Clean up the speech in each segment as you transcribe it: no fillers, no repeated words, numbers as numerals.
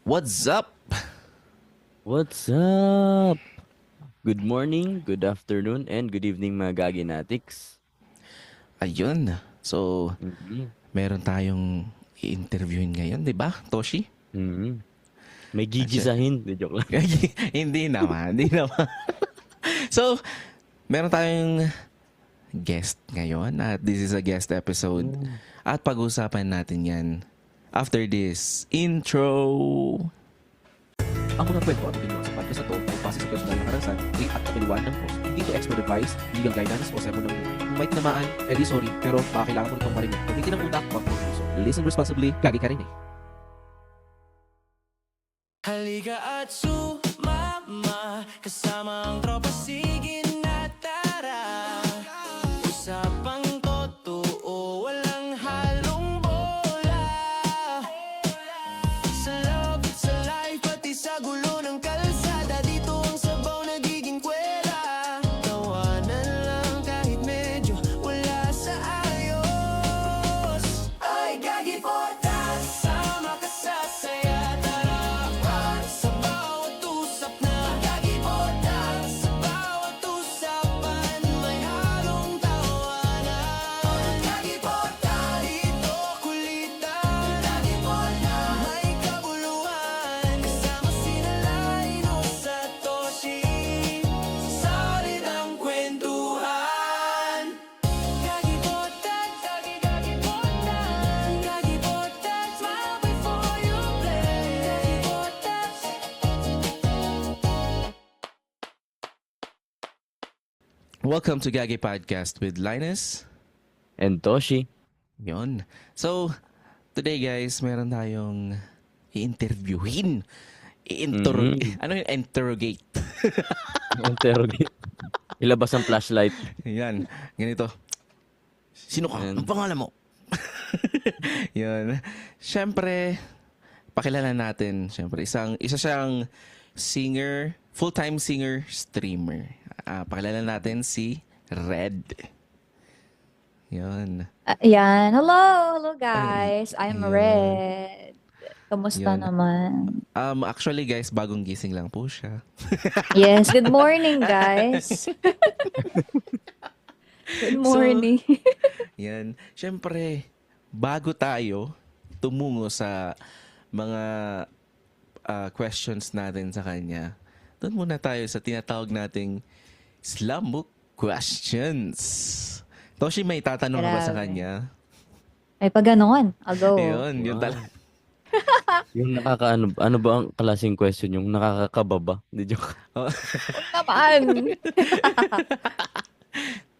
What's up? What's up? Good morning, good afternoon, and good evening mga Gaginatics. Ayun. So, Mhm. meron tayong i-interviewin ngayon, di ba, Toshi? Mhm. May Asya. gigisahin. Di, joke lang. Hindi naman, hindi naman. So, meron tayong guest ngayon at this is a guest episode Mm. at pag-uusapan natin yan after this intro. Ang mga kwento at opinion sa podcast na to ay base sa personal na karanasan, faith at kapiliwan ng host. Hindi to expert advice, legal guidance o sermon ng buhay. Kung may tinamaan, edi sorry, pero baka kailangan mo itong marinig. Kung hindi ng utak, wag mong puso. Listen responsibly, lagi ka rin eh. Halika at sumama, kasama ang tropa, sige na tara. Usapang totoo, walang halong bola. Sa love, sa life, pati sa gulo ng kalsada, dito ang sabaw nagiging kwela. Tawanan lang kahit medyo wala sa ayos. Ay, Gagi Podcast, sama ka sa saya. Tara, sa bawat usap na Gagi Podcast, sa bawat usapan may halong tawanan. Gagi Podcast, dito kulitan. Gagi Podcast, may kabuluhan. Kasama sina Lino sa Toshi, solid ang kwentuhan. Gagi Podcast, Gagi Podcast, Gagi Podcast, smile before you play. Gagi Podcast. Welcome to Gagi Podcast with Linus. And Toshi. Yun. So, today guys, meron tayong i-interviewin. Ano yung interrogate? Interrogate. Ilabas ang flashlight. Yan. Ganito. Sino ka? Yan. Ang pangalan mo? Yun. Siyempre, pakilala natin. Siyempre, isa siyang singer, full-time singer, streamer. Pakilala natin si Red. Yun. Ayan. Hello guys. I'm Yun. Red. Kamusta Yun. naman? Actually guys, bagong gising lang po siya. Yes, good morning guys. Good morning. Yan. Siyempre, bago tayo tumungo sa mga questions natin sa kanya, doon muna tayo sa tinatawag nating Slambook Questions. Toshi, may tatanong ka ba sa Grabe. kanya? May pag-ganon. I'll go. Ayun, yun Wow. talaga. Yung ano ba ang klaseng question? Yung nakakakababa? Di, joke. Naman.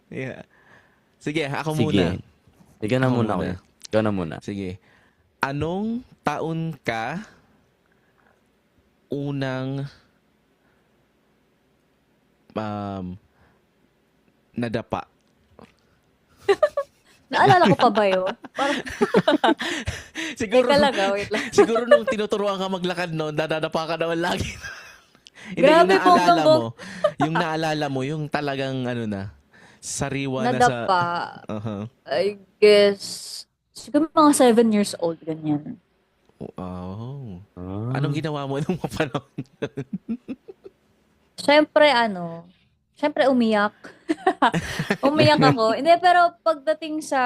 Yeah. Sige, ako Sige. muna. Ikaw na Ako muna, muna. kuya. Ikaw na muna. Sige. Anong taon ka unang nadapa? Naalala ko pa ba yun? Parang, Siguro, teka lang wait lang. siguro nung tinuturuan ka maglakad noon, dadadapa ka naman lagi. Hindi, Grabe yung po, naalala Gambo. mo. Yung naalala mo, yung talagang ano na, sariwa na sa... Nadapa. Uh-huh. I guess, siguro mga 7 years old, ganyan. Oh. Ah. Anong ginawa mo nung mga panahon? Siyempre umiyak. Umiyak ako. Hindi, pero pagdating sa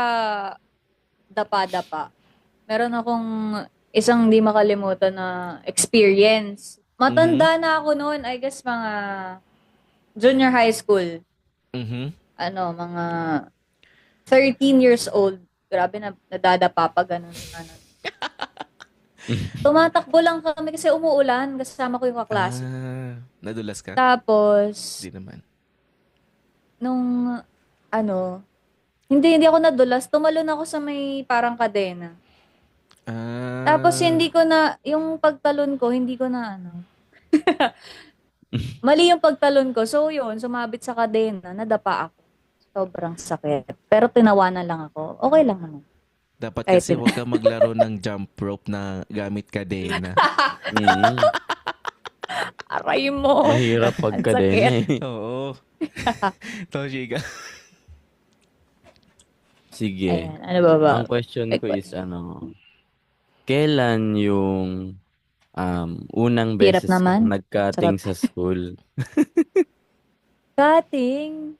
dapa-dapa, meron akong isang di makalimutan na experience. Matanda na ako noon, I guess mga junior high school. Mhm. Mga 13 years old. Grabe na nadadapa pa ganun. Tumatakbo lang kami kasi umuulan. Kasama ko yung kaklase. Nadulas ka? Tapos, Hindi naman. nung hindi ako nadulas. Tumalon ako sa may parang kadena. Tapos hindi ko na, yung pagtalon ko, hindi ko na mali yung pagtalon ko. So yun, sumabit sa kadena, nadapa ako. Sobrang sakit. Pero tinawanan lang ako. Okay lang naman. Dapat Kahit kasi huwag ka maglaro ng jump rope na gamit kadena. Mm. Aray mo. Mahirap Ang pagkadena eh. Oo. Toshi ka. Sige. Ayan, ano ba? Ang question ko is kailan yung Unang Hirap beses naman. akong nag-cutting sa school. Cutting.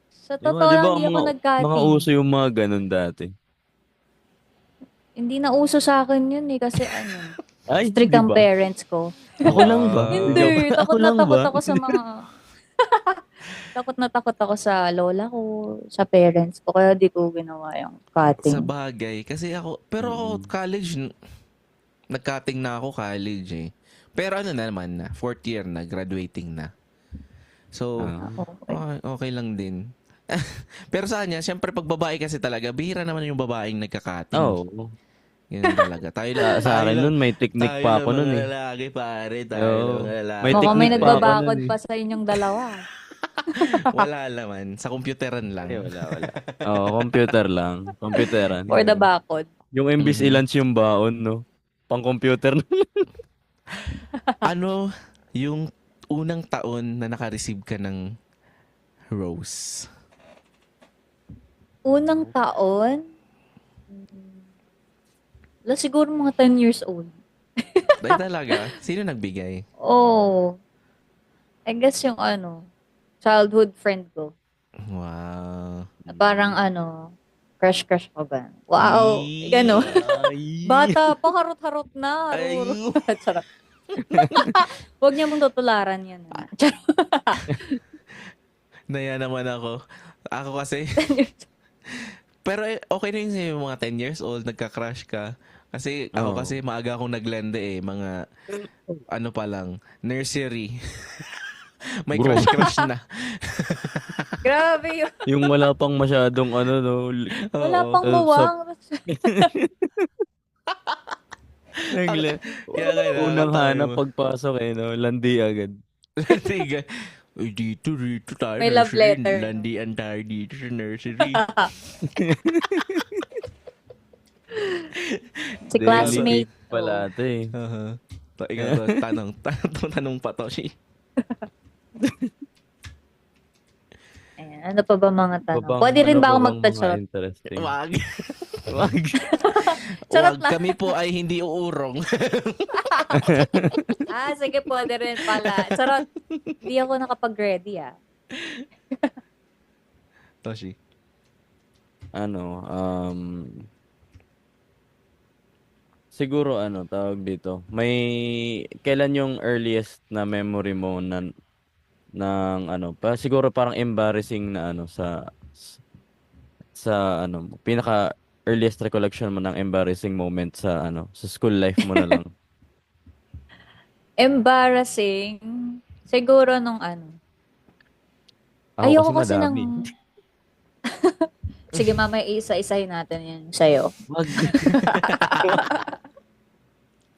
Sa totoo Di lang, ba hindi ako mga nag-cutting. uso yung mga ganun dati? Hindi na uso sa akin yun eh, kasi ano, Ay, strict di ang ba? parents ko. Ako lang ba? Wow. Hindi, Ako takot na lang takot ba? ako sa mga... takot na takot ako sa lola ko, sa parents ko, kaya di ko ginawa yung Sa cutting. bagay. Kasi ako, pero ako, college, nag-cutting na ako college eh. Pero ano na naman na, fourth year na, graduating na. So, Okay. okay lang din. Pero sa kanya, syempre pag babae kasi talaga, bihira naman yung babaeng nagka-cutting. Oo. Ganun talaga. Tayo lang. Sa akin tayo nun, may technique pa ako nun Tayo eh. lang mga lalaki, pare. Tayo Oo. lang mga lalaki. May Mukhang may technique pa ako nagbabakod nun eh. pa sa inyong dalawa. Wala naman. Sa computeran lang. Ay, wala. Oo, computer lang. Computeran. For the bakod. Yung imbis i-lunch yung baon, no? Pang-computer na. Ano yung unang taon na naka-receive ka ng rose? Unang taon, wala siguro mga 10 years old. Dahil talaga, sino nagbigay? Oh, I guess yung childhood friend ko. Wow. Na parang crush ko ba? Wow, Yee. gano'n. Ay. Bata pa, harot-harot na. Ay. Charot. Huwag niya mong tutularan yan. Charot. Naya naman ako. Ako kasi, pero okay na yun yung mga 10 years old, nagka-crush ka. Kasi ako Oo. kasi maaga akong naglende mga ano pa lang, nursery. May Bro. crush na. Grabe yun. Yung wala pang masyadong no. Wala Oo. pang muwang. Kaya kailangan Unang tayo hanap pagpasok no. Landi agad. Tiga. Uy, dito tayo. May love nursery. letter. Landian tayo dito sa nursery. Si classmate. Pala ito eh. Uh-huh. Ikaw, tanong pa to, Shi. Ayan, ano pa ba mga tanong? Babang- Pwede rin ano ba ako bang mag-touch mga out? interesting? Wag. Wag. Charot Wag, lang. kami po ay hindi uurong. Sige, pwede rin pala. Charot. Hindi ako nakapag-ready Toshi. Siguro tawag dito. Kailan yung earliest na memory mo ng siguro parang embarrassing na sa pinaka earliest recollection mo ng embarrassing moment sa sa school life mo na lang. Embarrassing. Siguro nung Ako Ayoko kasi kasi madami. ng... Sige, mamaya isa-isahin natin yan sa'yo. Wag.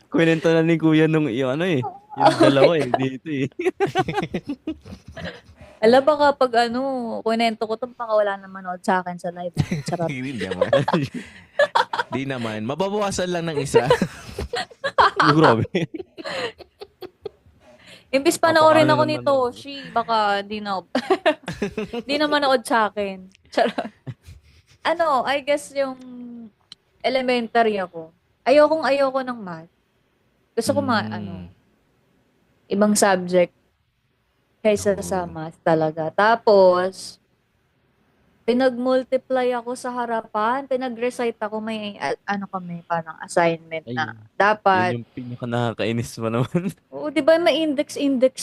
Kwento na ni Kuya nung yung yung dalawa dito eh. Alam ba kapag kunento ko ito, baka wala na manood sa akin sa live. Charot. Hindi naman. Di naman. Mababawasan lang ng isa. Grabe. Imbis panoorin ako naman nito, baka di na di na manood sa akin. Charot. I guess yung elementary ako. Ayoko ng math. Gusto ko ibang subject kaysa sa math talaga. Tapos, pinag-multiply ako sa harapan. Pinag-recite ako. May, kami, parang assignment na. Dapat, Yun yung pinaka nakakainis mo naman. oo, di ba may index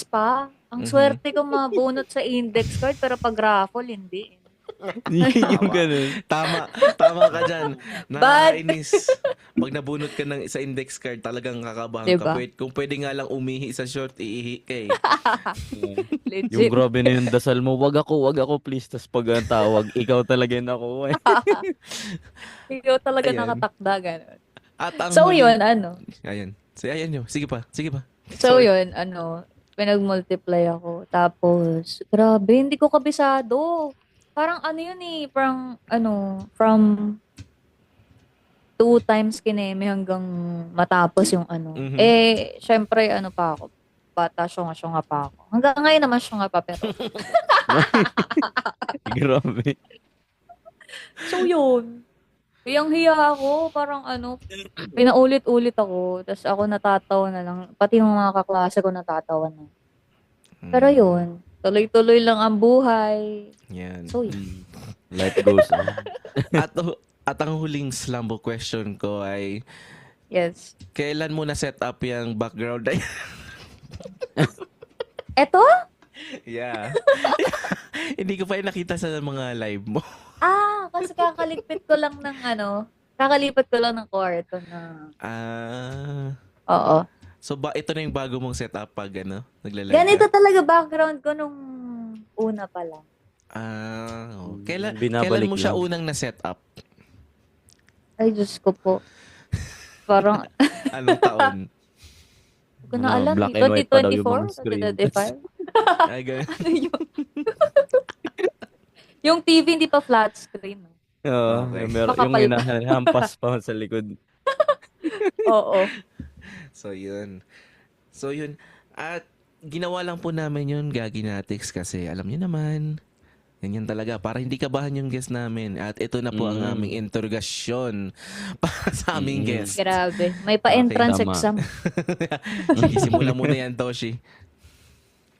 pa? Ang Mhm. swerte ko mabunot sa index card, pero pag raffle, hindi. yung ganun. Tama ka dyan. Bad. Nakakainis. Pag nabunot ka sa index card, talagang kakabahan Diba? ka. Kung pwede nga lang umihi sa short, iihi ka eh. Yung Legit. grabe na yung dasal mo, wag ako please. Tas pag ang tawag, ikaw talaga yung nakuha. Ikaw talaga Ayan. nakatakda, gano'n. At ang So, huli- yun, Ayan. Ayan nyo. Sige pa. So, Sorry. yun, pinag-multiply ako. Tapos, grabe, hindi ko kabisado. Parang yun parang, from 2 times kineme hanggang matapos yung Mhm. syempre, pa ako. Bata, syunga pa ako. Hanggang ngayon naman syunga pa, pero. Grabe. So, yun. Hiyang-hiya ako, parang ano, pinaulit-ulit ako, tapos ako natatawa na lang, pati yung mga kaklase ko natatawa na. Pero Mm. yun, tuloy-tuloy lang ang buhay. Yan. So, yun. Mm. Life goes on. At ang huling slambo question ko ay, Yes. kailan mo na set up yung background na yan? Eto? Yeah. Hindi ko pa yung nakita sa mga live mo. Kasi kakalipat ko lang ng kakalipat ko lang ng kwarto na, Ah. oo. So ito na yung bago mong setup pag nagla-live Ganito ka? talaga background ko nung una pa lang. Kailan Binabalik mo siya lang. unang na-set up? Ay, Diyos ko po. Parang, Anong taon? hindi ko na alam. Black and white pa daw yung 2024? mga screen. 2025? Ay, ganun. Ano yun? Yung TV hindi pa flat screen. Oo, Okay. yung Makapal. hinahampas pa sa likod. Oo. So yun. At ginawa lang po namin yun, Gaginatics, kasi alam niyo naman, ganyan talaga. Para hindi kabahan yung guest namin. At ito na po ang aming interrogasyon para sa aming guest. Grabe. May pa-entrance Okay, tama. exam. Sige, simulan muna yan, Toshi.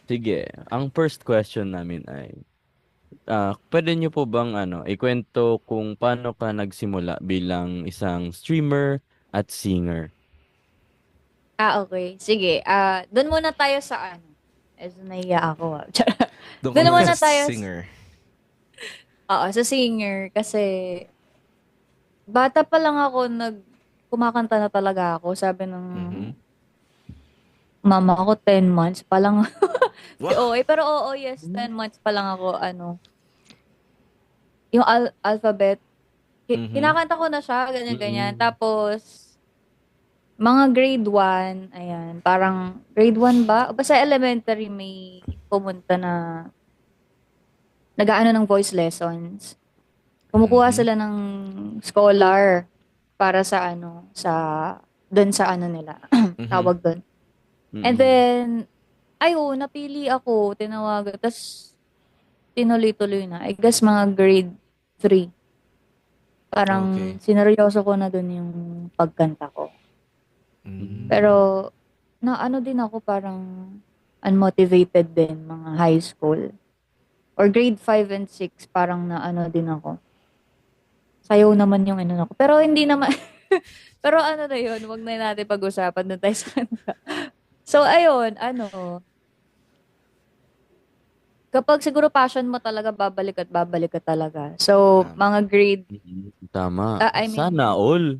Sige, ang first question namin ay, pwede nyo po bang ikwento kung paano ka nagsimula bilang isang streamer at singer? Okay. Sige. Doon muna tayo sa nahiya ako. Doon Doon ka naman muna na tayo. singer. Oo, sa singer. Kasi, bata pa lang ako, kumakanta na talaga ako. Sabi ng Mhm. mama ko, 10 months pa lang. Wow. Pero yes, 10 months pa lang ako, yung alphabet. Mhm. Kinakanta ko na siya, ganyan-ganyan. Mm. Tapos, mga grade 1, ayan, parang grade 1 ba? Basta elementary may pumunta na nag-aano ng voice lessons. Kumukuha Mhm. sila ng scholar para sa doon sa nila, Mhm. tawag doon. And then, napili ako, tinawagan, tapos tinuloy-tuloy na. I guess mga grade 3. Parang Okay. sineryoso ko na doon yung pagkanta ko. Mm. Pero, din ako parang unmotivated din, mga high school. Or grade 5 and 6, parang din ako. Sayaw naman yung ako. Pero hindi naman, pero na yun, wag na natin pag-usapan doon tayo sa kanta. So, ayun, kapag siguro passion mo talaga, babalik at babalik ka talaga. So, Tama. mga grade, Tama. I mean- Sana all.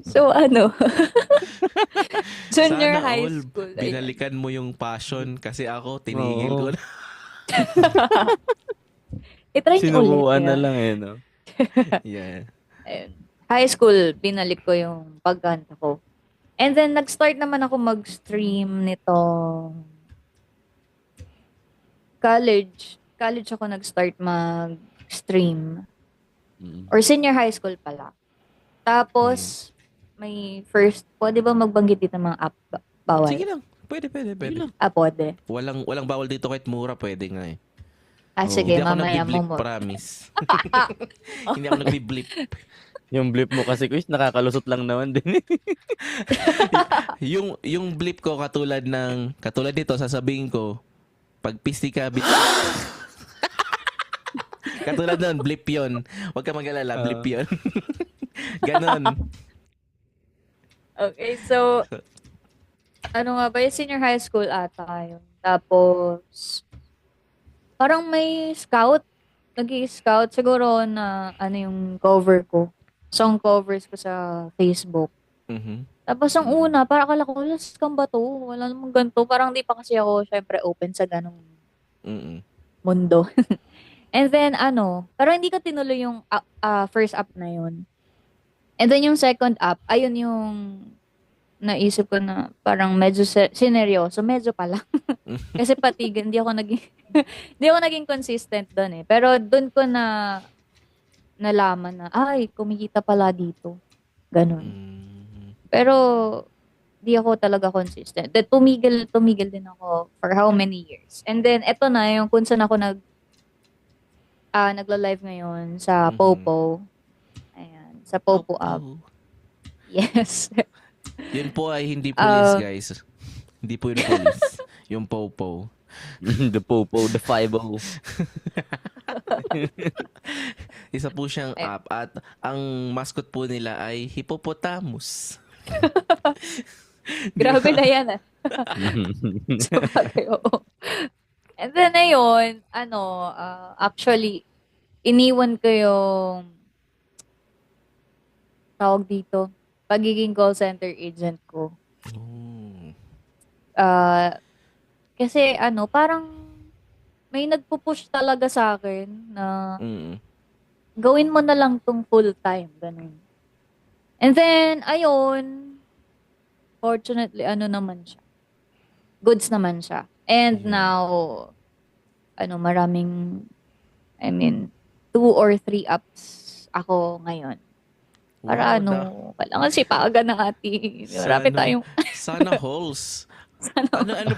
so junior Sana high all school. ayun. binalikan mo yung passion kasi ako tinigil Oo. ko na. I-try niyo ulit. Sinubuan na yeah. lang no? Yeah. Ayun. High school, binalik ko yung pagkanta ko. And then, nag-start naman ako mag-stream nito. College. College ako nag-start mag-stream. Mm. Or senior high school pala. Tapos, may first, pwede ba magbanggit dito ng mga app? Bawal? Sige lang. Pwede. Pwede. Walang bawal dito kahit mura, pwede nga eh. Sige, Hindi ako mamaya nagbi-blip, mo. promise. Hindi ako nagbi-blip. Yung blip mo kasi, Chris, nakakalusot lang naman din. Yung blip ko katulad nito, sasabihin ko, pag pisti ka, katulad nun, blip yun. Huwag ka mag-alala, blip yun. Ganon. Okay, so, nga ba, yung senior high school ata yun. Tapos, parang may scout, nag-i-scout, siguro na, yung cover ko. Song covers ko sa Facebook. Mhm. Tapos, ang una, parang akala ko, scam ba to? Wala namang ganito. Parang di pa kasi ako, syempre, open sa ganong Mm-mm. mundo. And then, pero hindi ko tinuloy yung first up na yun. And then, yung second up, ayun yung naisip ko na parang medyo sineryoso. Medyo pala. Kasi pati, hindi ako naging consistent doon eh. Pero doon ko nalaman na, kumikita pala dito. Ganon. Mm. Pero, di ako talaga consistent. Then, tumigil din ako for how many years. And then, eto na yung kung saan ako nagla-live ngayon sa Mhm. Popo. Ayan, sa Popo app. Oh. Yes. Yun po ay hindi police, Ah, guys. Hindi po yun police. Yung Popo. The Popo, the 5-0. Isa po siyang Eh. app at ang mascot po nila ay hippopotamus. Grabe na yan ah. Sabagay, oo. And then ayun, actually, iniwan ko yung tawag dito, pagiging call center agent ko. Oh. Ah, kasi parang may nagpo-push talaga sa akin na Mm. gawin mo na lang tong full time, ganun. And then ayun, fortunately naman siya. Goods naman siya. And Yeah. now maraming, 2 or 3 apps ako ngayon. Para Wow, kailangan sipagan ng ating marami Sana. tayong Sana halls. Ano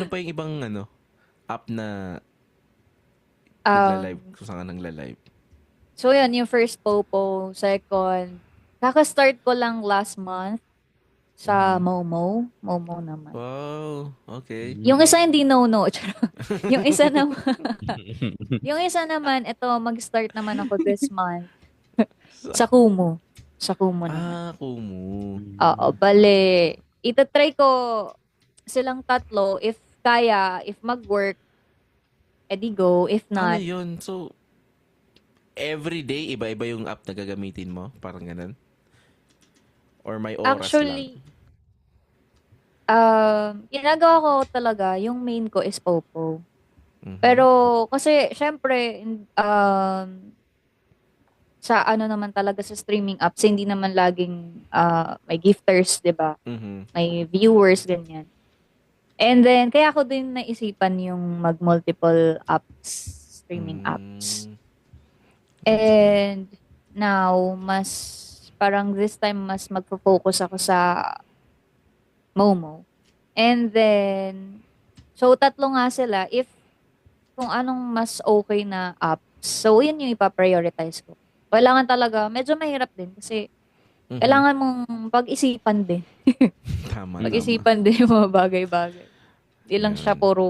pa yung ibang app na nagla-live kung saan ka nagla-live? So yun, yung first Popo, second, kaka-start ko lang last month sa Momo. Momo naman. Wow, okay. Yung isa hindi no. yung isa naman, yung isa naman, ito mag-start naman ako this month sa Kumu. Sa Kumu naman. Kumu. Oo, bale, itatry ko silang tatlo. If kaya, if mag-work, edi go. If Ano not, yun? So, everyday, iba-iba yung app na gagamitin mo? Parang ganun? Or may oras actually, lang? ginagawa ko talaga, yung main ko is Popo. Mhm. Pero, kasi, syempre, sa naman talaga sa streaming apps, hindi naman laging may gifters, di ba? Mhm. May viewers, ganyan. And then, kaya ako din naisipan yung mag-multiple apps, streaming apps. Mm. And now, parang this time, mas magpo-focus ako sa Momo. And then, so tatlo nga sila, kung anong mas okay na apps, so yun yung ipa-prioritize ko. Kailangan talaga, medyo mahirap din kasi Mhm. kailangan mong pag-isipan din. Tama, Pag-isipan din yung mga bagay-bagay. Hindi lang siya Yun. puro,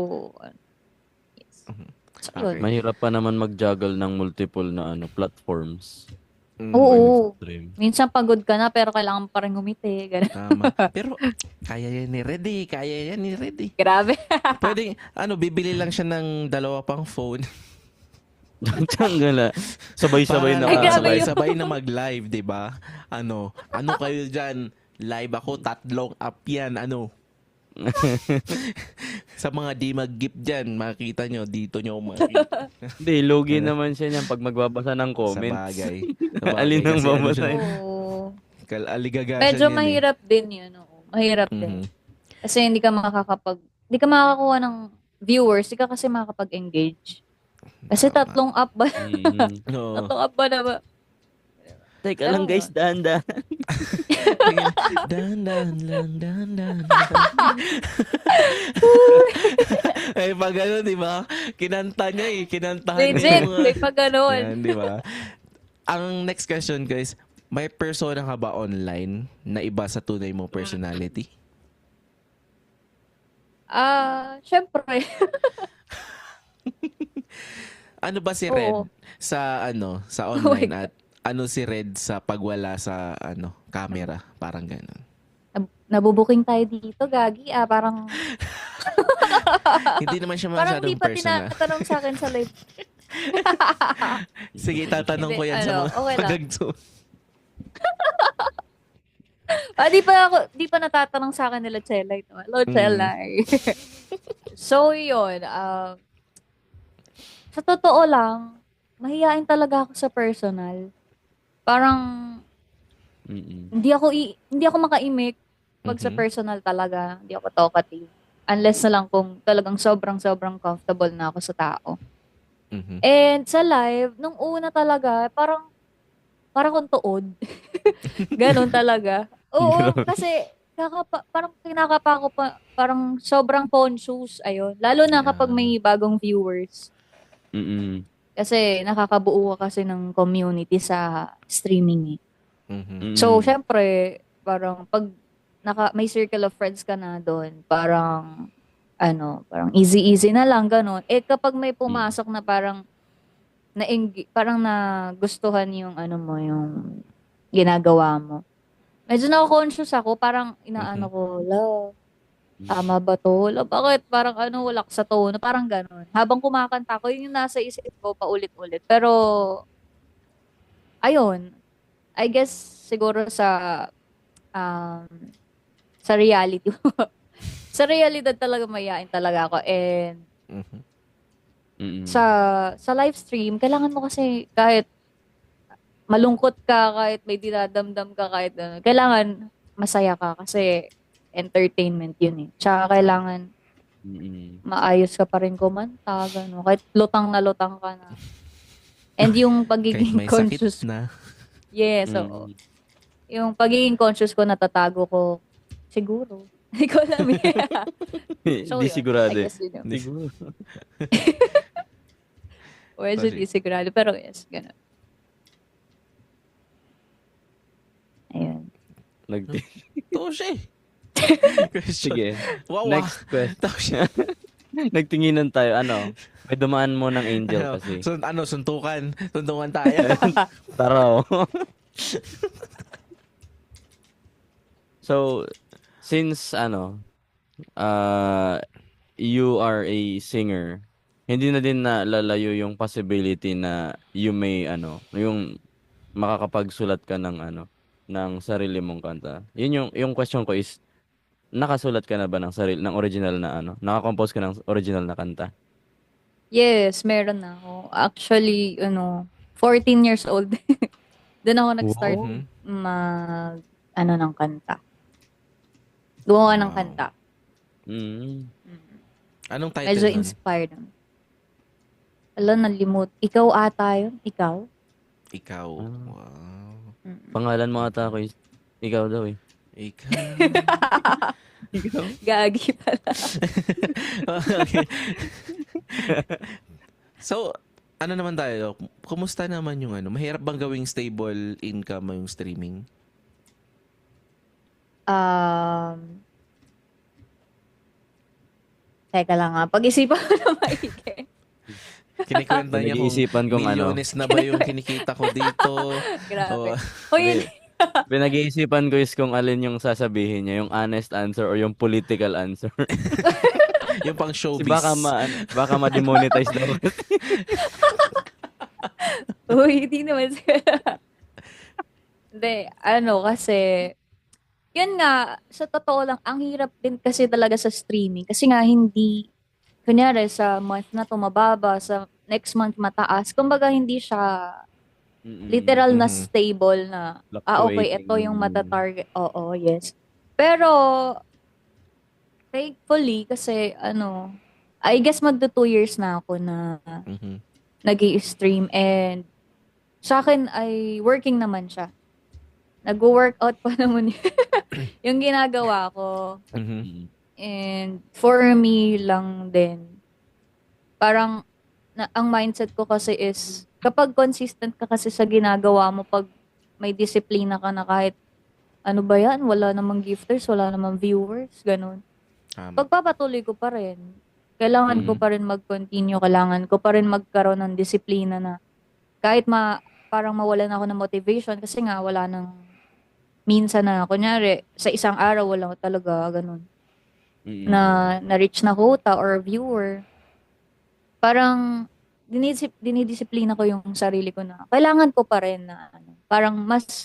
yes. Mhm. So, Okay. yun. Mahirap pa naman mag-juggle ng multiple na platforms. Mm, Oo. Stream. Minsan pagod ka na pero kailangan pa rin ngumiti. Ganun. Tama. Pero, kaya yan ni Reddy. Kaya yan ni Reddy. Grabe. Pwede, bibili lang siya ng 2 pang phone. Tanggal sabay-sabay na Ay, grabe sabay-sabay na mag-live, 'di ba? Ano kayo diyan? Live ako, 3 app 'yan, Sa mga di mag-gift dyan, makita nyo, dito nyo makita. Hindi, lugi naman siya niyan pag magbabasa ng Sa comments. bagay. Alin ang Kasi babasahin? Oo. Aligaga siya Medyo niyan mahirap din yun. Oo. Mahirap eh. din. Mhm. Kasi hindi ka makakakuha ng viewers, hindi ka kasi makakapag-engage. Kasi Tama. 3 app ba? Oo. 3 app ba na ba? Teka lang guys, dahan-dahan. Dan. Eh, pag ano, di ba? Kinanta niya Kinantahan niya Legit, yung mga... may pag ganun. Yan, di ba? Ang next question, guys. May persona ka ba online na iba sa tunay mong personality? Syempre. Ano ba si Red Oo. sa online at ano si Red sa pagwala sa camera? Parang ganun. Nabubuking tayo dito, Gagi. Parang Hindi naman siya parang masyadong di pa personal. tinatanong sa akin sa live. Sige, tatanong ko yan Hindi, sa mga okay lang. tagagso. Di pa natatanong sa akin nila Chela ito. Hello, Chela. So, yun. Sa totoo lang, mahihain talaga ako sa personal. Parang, hindi ako makaimik pag sa Mhm. personal talaga. Hindi ako talkative. Unless na lang kung talagang sobrang comfortable na ako sa tao. Mhm. And sa live, nung una talaga, parang kung tuod. Ganon talaga. Oo, kasi parang kinakapa ko pa, parang sobrang conscious, ayun. Lalo na kapag may bagong viewers. Kasi nakakabuo ka kasi ng community sa streaming eh. Mhm. So, Mm. syempre, parang pag may circle of friends ka na doon, parang, parang easy-easy na lang, ganun. Eh, kapag may pumasok na parang, parang nagustuhan yung, yung ginagawa mo. Medyo na-conscious ako, parang inaano ko, tama ba to? Bakit parang wala ka sa tono? Parang ganun. Habang kumakanta ko, yun yung nasa isip ko paulit-ulit. Pero, ayun, I guess siguro um, sa reality. Sa realidad talaga mayayain talaga ako. And Mhm. Mm. sa live stream, kailangan mo kasi kahit malungkot ka, kahit may dinadamdam ka, kahit kailangan masaya ka kasi entertainment yun eh. Tsaka kailangan Mm. maayos ka pa rin kumanta, gano'n. Kahit lutang na lutang ka na. And yung Kahit pagiging may sakit conscious, na. yes, oo. Yung pagiging conscious ko, natatago ko, siguro. Hindi ko alam eh. So, Di yun. sigurado I eh. guess yun yun. Siguro. Medyo Sorry. di sigurado. Pero yes, gano'n. Ayun. Toshe. Question. Sige. Wow. Next question. Toshe. Nagtinginan tayo. May dumaan mo ng angel Ano, kasi. suntukan. Suntukan tayo. Tara. So, since you are a singer, hindi na din nalalayo yung possibility na you may yung makakapagsulat ka ng sarili mong kanta. Yun yung question ko is nakasulat ka na ba ng original na nakakompose ka ng original na kanta? Yes, meron na ako. Actually, 14 years old. Doon ako nag-start Mhm. ng kanta. Gumawa ng Wow. kanta. Mm. Anong title Medyo nun? inspired. Nalimut. Ikaw ata yun? Ikaw? Ikaw. Ah. Wow. Pangalan mo ata ko is ikaw daw eh. Ikaw. Gagi pala. Okay. So, ano naman tayo? Kumusta naman yung mahirap bang gawing stable income yung streaming? Teka lang nga. Pag-isipan ko na maigi. Kinikwenta niya kung Pinag-iisipan kung milyones na ba yung kinikita ko dito. Grabe. O, Hoy, yun. Pinag-iisipan ko is kung alin yung sasabihin niya, yung honest answer or yung political answer. yung pang Kasi showbiz. baka ma-demonetize daw. Uy, hindi naman sila. Hindi, kasi, yun nga, sa totoo lang, ang hirap din kasi talaga sa streaming. Kasi nga, hindi, kunyari, sa month na to mababa, sa next month mataas. Kumbaga, hindi siya literal na Mhm. stable na, okay, ito yung mata-target. Oo, yes. Pero, thankfully, kasi, I guess magdo 2 years na ako na Mhm. nag-i-stream and sa akin ay working naman siya. Nag-workout pa naman yung ginagawa ko. Mhm. And for me lang din, parang ang mindset ko kasi is kapag consistent ka kasi sa ginagawa mo, pag may disiplina ka na kahit ano ba yan, wala namang gifters, wala namang viewers, ganun. Tama. Pagpapatuloy ko pa rin. Kailangan ko pa rin mag-continue, kailangan ko pa rin magkaroon ng disiplina na kahit parang mawalan ako ng motivation kasi nga wala nang minsan na, kunyari, sa isang araw wala talaga, ganun, na na-reach na quota or viewer. Parang, dinidisiplina ko yung sarili ko na, kailangan ko pa rin na, parang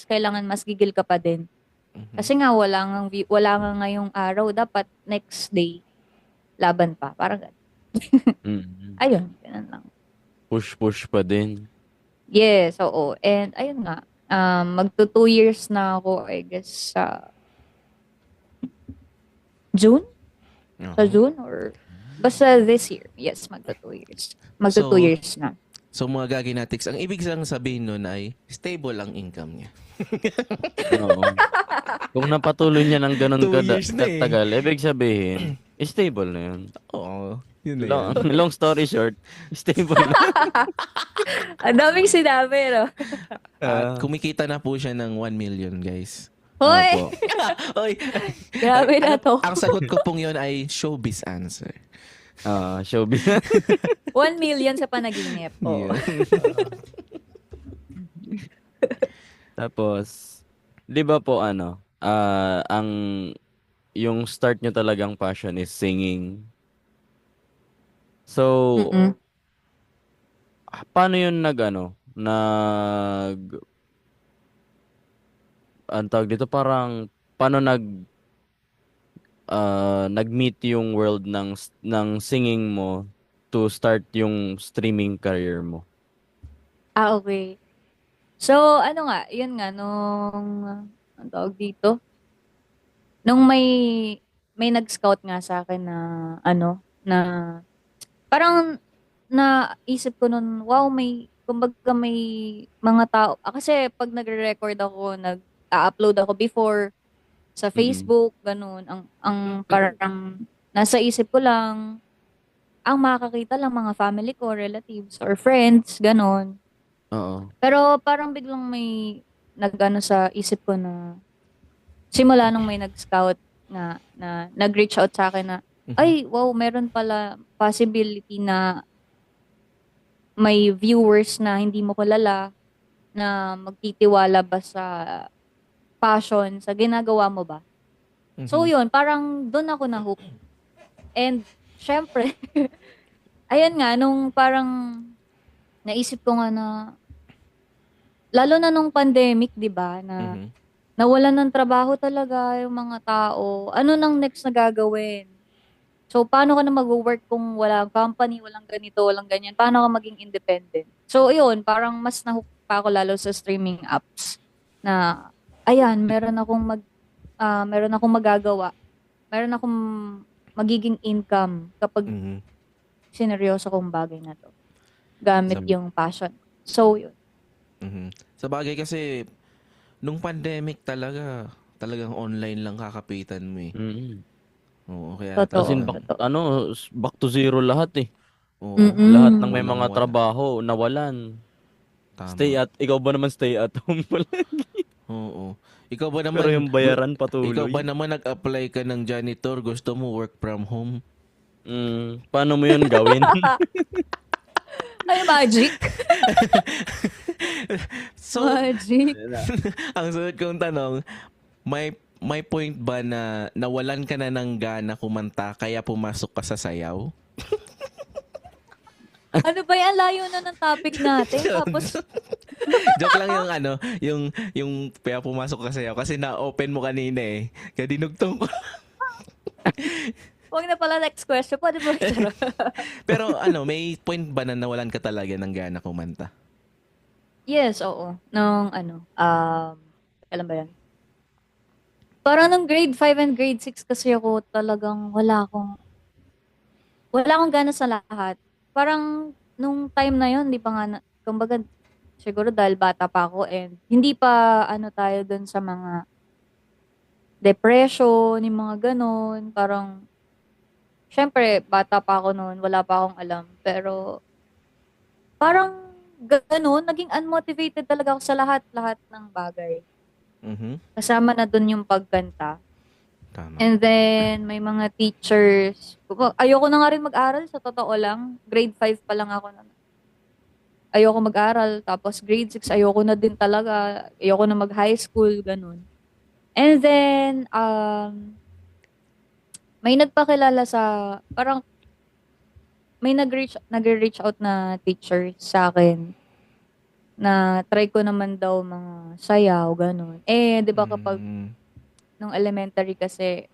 kailangan mas gigil ka pa din. Mhm. Kasi nga, wala nga ngayong araw, dapat next day, laban pa. Parang, ayun, ganun lang. Push pa din. Yes, oo. And, ayun nga, magto 2 years na ako, I guess, sa June? Sa Oo. June or basta this year. Yes, magto 2 years. Magto So, 2 years na. So mga gaginatics, ang ibig lang sabihin nun ay stable ang income niya. Oo. Kung napatuloy niya ng ganun 2 years na eh. katagal, ibig sabihin, stable na yun. Oo. Yun na yan. Long story short, stable na. Ang daming sinabi, no? At kumikita na po siya ng 1 million, guys. Hoy! Opo. Oy, Grabe na to. ang sagot ko pong yun ay showbiz answer. Showbiz. 1 million sa panaginip. Oo. Yeah. Tapos, di ba po yung start nyo talagang passion is singing. So, Mm-mm. paano yun ang tawag dito, parang, paano nag-meet yung world ng singing mo to start yung streaming career mo? Okay. So, yun nga, ang tawag dito, nung may nag-scout nga sa akin na, na, parang, naisip ko nun, wow, kumbaga may mga tao, kasi pag nagre-record ako, nag-upload ako before, sa Facebook, ganun, ang parang, nasa isip ko lang, ang makakakita lang mga family ko, relatives, or friends, ganun. Oo. Pero parang biglang may sa isip ko na simula nung may nag-scout na nag-reach out sa akin na ay wow, meron pala possibility na may viewers na hindi mo kilala na magtitiwala ba sa passion sa ginagawa mo ba. So yun, parang doon ako na-hook. And syempre ayun nga nung parang naisip ko nga na lalo na nung pandemic, 'di ba, na nawalan ng trabaho talaga yung mga tao. Ano nang next na gagawin? So, paano ka na mag-work kung walang company, walang ganito, walang ganyan? Paano ka maging independent? So, yun, parang mas nahook pa ako lalo sa streaming apps na, ayan, meron akong magagawa. Meron akong magiging income kapag sineryoso kong bagay na to. Gamit yung passion. So, yun. Sa bagay kasi, nung pandemic talagang online lang kakapitan mo eh. Oo, kaya Totoo. As in, back to zero lahat eh. Oo, Lahat ng may walang mga wala. trabaho, nawalan. Tama. Ikaw ba naman stay at home pala? Oo. Ikaw ba naman, Pero yung bayaran patuloy. ikaw ba naman nag-apply ka ng janitor, gusto mo work from home? Paano mo yun gawin? Ay, magic. So, Magic. ang sunod kong tanong, may point ba na nawalan ka na ng gana kumanta kaya pumasok ka sa sayaw? Ano ba yan? Layo na ng topic natin. Tapos, Joke lang yung kaya pumasok ka sa sayaw kasi na-open mo kanina eh. Kaya dinugtong ko. wag na pala next question. Pwede ba? Pero may point ba na nawalan ka talaga ng gana kumanta? Yes, oo. Nung alam ba yan? Parang nung grade 5 and grade 6 kasi ako talagang wala akong gana sa lahat. Parang nung time na yon, di pa nga, kumbaga, siguro dahil bata pa ako and hindi pa tayo dun sa mga depression, yung mga ganon. Parang, syempre, bata pa ako noon, wala pa akong alam. Pero, parang, ganon, naging unmotivated talaga ako sa lahat ng bagay. Kasama na dun yung pagkanta. Tama. And then, may mga teachers. Ayoko na nga rin mag-aral, sa totoo lang. Grade 5 pa lang ako. Ayoko mag-aral. Tapos grade 6, ayoko na din talaga. Ayoko na mag-high school, ganun. And then, may nagpakilala parang, may nag-reach out na teacher sa akin na try ko naman daw mga sayaw, ganun. Eh, di ba kapag nung elementary kasi,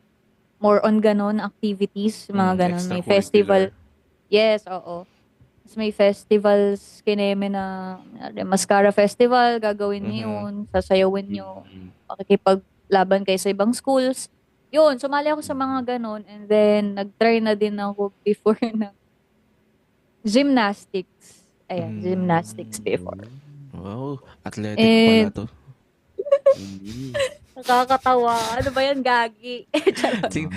more on ganun, activities, mga ganun. May festival. Yes, oo. Mas may festivals, kineme na, Mascara Festival, gagawin niyo yun, sasayawin niyo, makikipaglaban kayo sa ibang schools. Yun, sumali ako sa mga ganun, and then, nag-try na din ako before ng gymnastics. Ayan, gymnastics before. Wow, athletic pala to. Nakakatawa. Ano ba yan, gagi? Charot. Sig-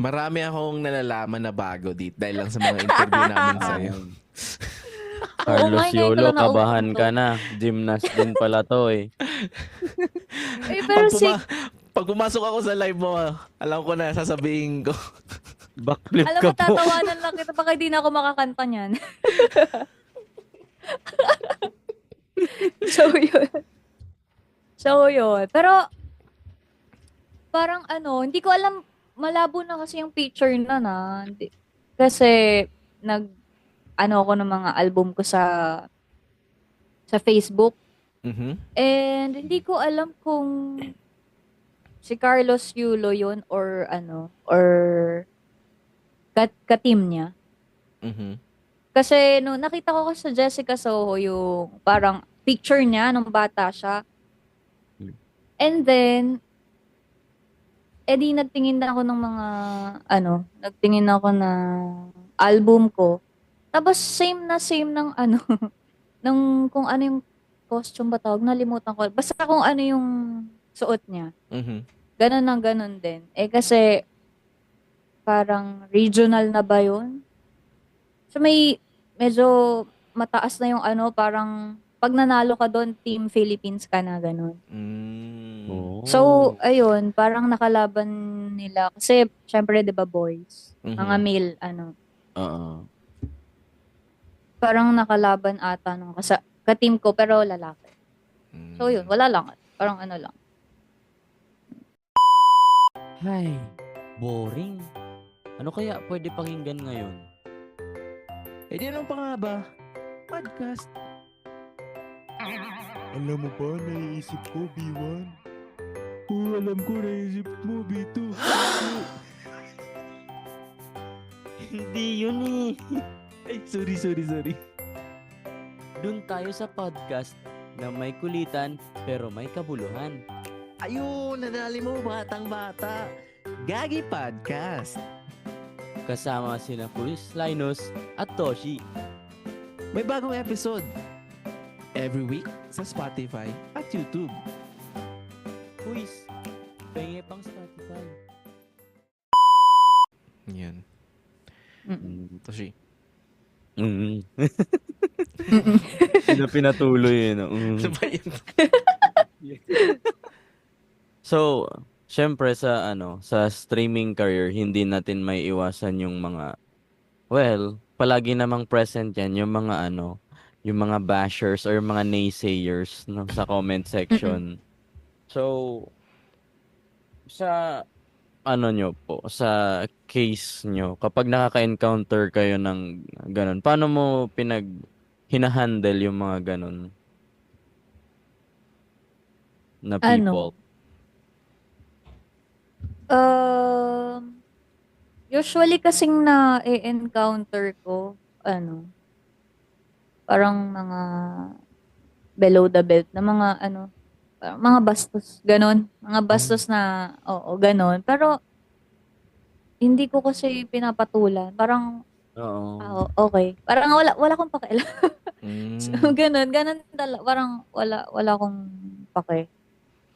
Marami akong nalalaman na bago dito dahil lang sa mga interview namin sa'yo. Carlos nga, ngayon ko Yolo, lang nauuto. kabahan ka na. Gymnast din pala to eh. Eh, pero Pag pumasok ako sa live mo, alam ko na sasabihin ko. Backflip alam ka mo, po. tatawanan lang kita. Baka di na ako makakanta niyan. So, yun. Pero, parang hindi ko alam, malabo na kasi yung picture na. Kasi, ako ng mga album ko sa Facebook. Mhm. And, hindi ko alam kung si Carlos Yulo yun or ka-team niya. Mhm. Kasi nakita ko sa Jessica Soho yung parang picture niya nung bata siya. And then, edi nagtingin na ako ng mga, nagtingin ako ng album ko. Tapos same ng ng kung ano yung costume ba tawag, nalimutan ko. Basta kung ano yung suot niya. Mhm. Ganun din. Eh kasi, parang regional na ba yun? So medyo mataas na yung parang pag nanalo ka doon, Team Philippines ka na, ganun. Mm. Oh. So, ayun, parang nakalaban nila. Kasi, syempre, di ba, boys? Mhm. Mga male, Oo. parang nakalaban ata nung ka-team ko, pero lalaki. Mm. So, yun, wala lang. Parang lang. Ay, boring. Ano kaya pwede pakinggan ngayon? Eh di ano pa nga ba? Podcast. Alam mo ba, naiisip ko, B1? Alam ko, naisip mo, B2. Hindi yun eh. Ay, sorry. Doon tayo sa podcast na may kulitan pero may kabuluhan. Ayun, nadali mo, batang-bata. Gagi Podcast. Kasama sina Chris Linus at Toshi. May bagong episode. Every week sa Spotify at YouTube. Quiz, pengi pang Spotify. Yan. Toshi. Mm. Pinatuloy yun. Ano ba yun? So, syempre sa sa streaming career, hindi natin may iwasan yung mga palagi namang present yan yung mga yung mga bashers or mga naysayers no, sa comment section. So, sa nyo po, sa case nyo, kapag nakaka-encounter kayo ng ganun, paano mo hinahandle yung mga ganun na people? Usually kasing na-encounter ko, parang mga below the belt na mga parang mga bastos, ganon. Mga bastos na, oo, ganon. Pero, hindi ko kasi pinapatulan. Parang, Oo. okay. Parang wala akong pakialam. So, Mm. ganon parang wala akong pake.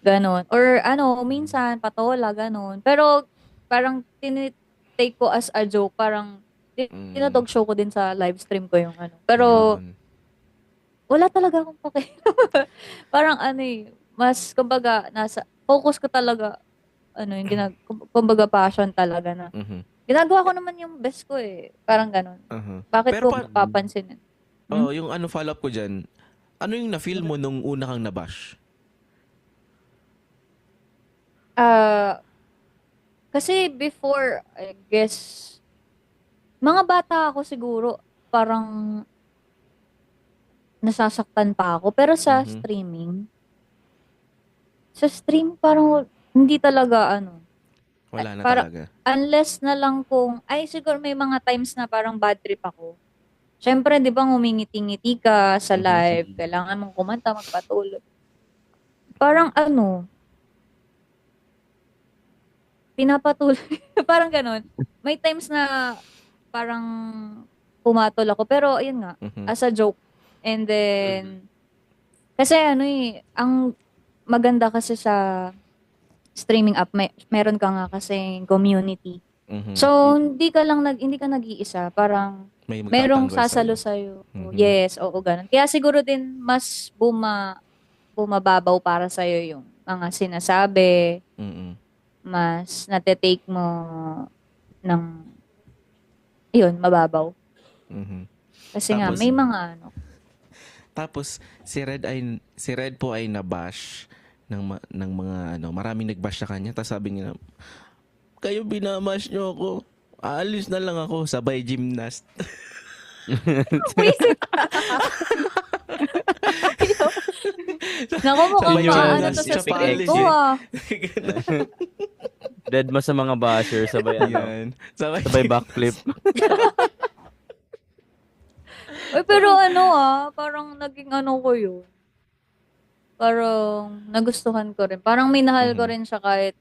Ganon. Or minsan, patola, ganon. Pero, parang tinitake ko as a joke. Parang, tinatog show ko din sa live stream ko yung Pero, Yun. wala talaga akong pake. Parang mas, kumbaga, focus ko talaga, yung kumbaga passion talaga na. Mhm. Ginagawa ko naman yung best ko eh. Parang ganon. Aha. Bakit Pero ko papansinin? Oh, yung follow-up ko dyan, ano yung na-feel mo nung una kang nabash? Kasi before, I guess, mga bata ako siguro, parang nasasaktan pa ako. Pero sa Mhm. stream parang hindi talaga Wala na Para- talaga. unless na lang kung, siguro may mga times na parang bad trip ako. Siyempre, di ba, ngumingiti-ngiti ka sa live, kailangan mong kumanta, magpatuloy. Parang pinapatuloy. Parang ganun. May times na parang pumatol ako. Pero, ayun nga, Mhm. as a joke. And then, kasi ang maganda kasi sa streaming app, meron ka nga kasi community. Mhm. So, hindi ka nag-iisa. Parang, May merong magtatanggol sasalo sa'yo. sa'yo. Mhm. Yes, oo, ganun. Kaya siguro din, mas bumababaw para sa'yo yung mga sinasabi, Mm-mm. mas natetake mo ng, yun, mababaw. Mhm. Kasi nga, Tapos- may mga ano. Tapos si Red po ay nabash ng mga maraming nagbash sa kanya. Tapos sabi niya, kayo binamash niyo ako. Aalis na lang ako, sabay gymnast. Wisit! Naku, mukhang Sabay maano gymnast, to sa siya speed paalis ko eh. Dead ma sa mga basher, sabay Yan. sabay backflip. Uy, pero parang naging ko yun. Parang nagustuhan ko rin. Parang minahal ko Mhm. rin siya kahit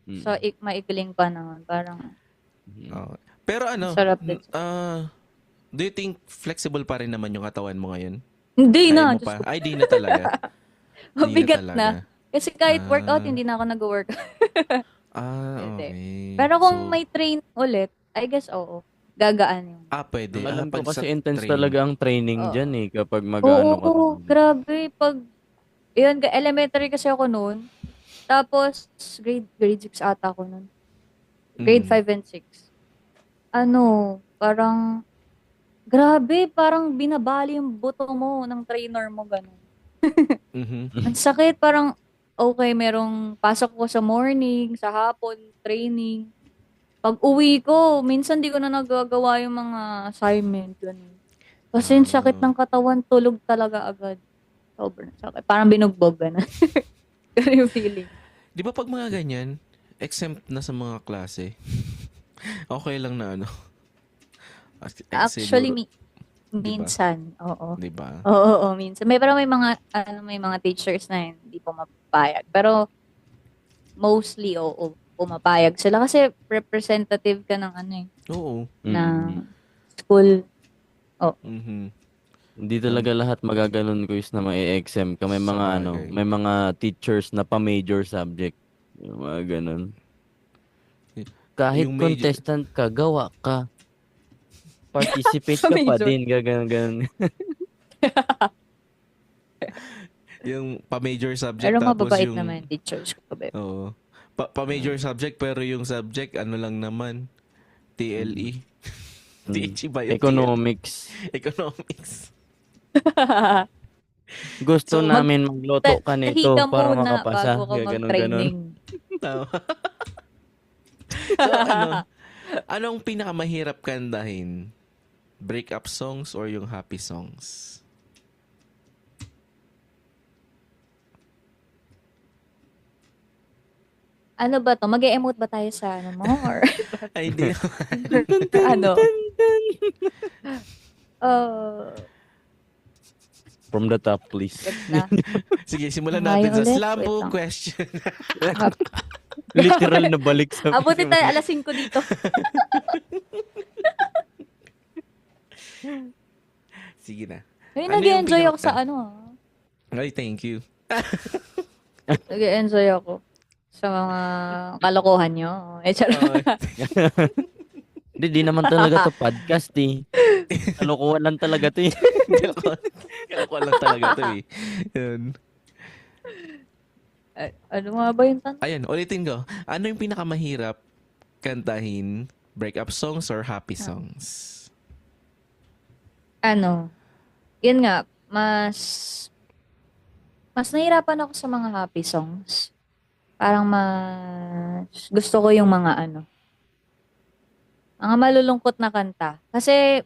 Mm. sa maikling panahon. Parang Oh. Pero sarap din. do you think flexible pa rin naman yung katawan mo ngayon? Hindi Kaya na. mo pa? Ay, di na talaga. Di Mabigat talaga. na. Kasi kahit workout, Ah. hindi na ako nag-work. Hindi. Okay. Pero kung So, may train ulit, I guess oo. Gagaan yung. pwede. Ang alam ko Pag sa kasi intense train. talaga ang training Oo. dyan eh kapag mag-ano ka. Oo, grabe. Elementary kasi ako noon. Tapos, grade 6 ata ako noon. Grade Mm. 5 and 6. Parang, grabe, parang binabali yung buto mo ng trainer mo, gano'n. Mhm. Ang sakit, parang, okay, merong pasok ko sa morning, sa hapon, training. Pag uwi ko, minsan di ko na nagagawa yung mga assignment, gano'n. Kasi yung sakit ng katawan, tulog talaga agad. Sobrang sakit. Parang binugbog, gano'n. Ganun yung feeling. Di ba pag mga ganyan, exempt na sa mga klase, okay lang na Actually, Diba? minsan, oo. Di ba? Oo, minsan. Pero may mga teachers na hindi pumapayag. Pero mostly, oo, pumapayag sila kasi representative ka ng Oo. ng school. Mhm. Hindi talaga lahat magaganon quiz na ma-exempt ka. May mga Sabagay. may mga teachers na pa-major subject. Yung mga ganun. Kahit Yung major- contestant ka, gawa ka. Participate ka pa Pa-major. din. Ganun. Yung pa-major subject Pero tapos mababait yung... naman yung teachers ko. Bebe. Oo. Pa-major subject pero yung subject lang naman, TLE. THE ba yung Economics. TLE? Economics. Gusto So, namin magluto ka nito Tahi ka para muna makapasa. bago ka Ganun. mag-training. Tama. So, anong pinakamahirap kantahin? Breakup songs or yung happy songs? Ano ba to? Mag-e-emote ba tayo sa mo? Or Ay, hindi. ano? Uh, From the top, please. na. Sige, simulan Ay, natin sa ulit. Slambo Wait lang. question. Literal na balik sa... Abutin tayo alas 5 dito. Sige na. Ay, Ano yung nag-enjoy ako pinaka- sa Ay, thank you. Nag-enjoy ako sa mga kalokohan nyo. Charot. Di naman talaga to podcast eh. Kalokohan lang talaga to eh. Kalakuan lang talaga to eh. Yun. Ano nga ba yung tanong? Ayan, ulitin ko. Ano yung pinakamahirap kantahin? Breakup songs or happy songs? Yun nga, mas nahirapan ako sa mga happy songs. Parang mas gusto ko yung mga mga malulungkot na kanta. Kasi,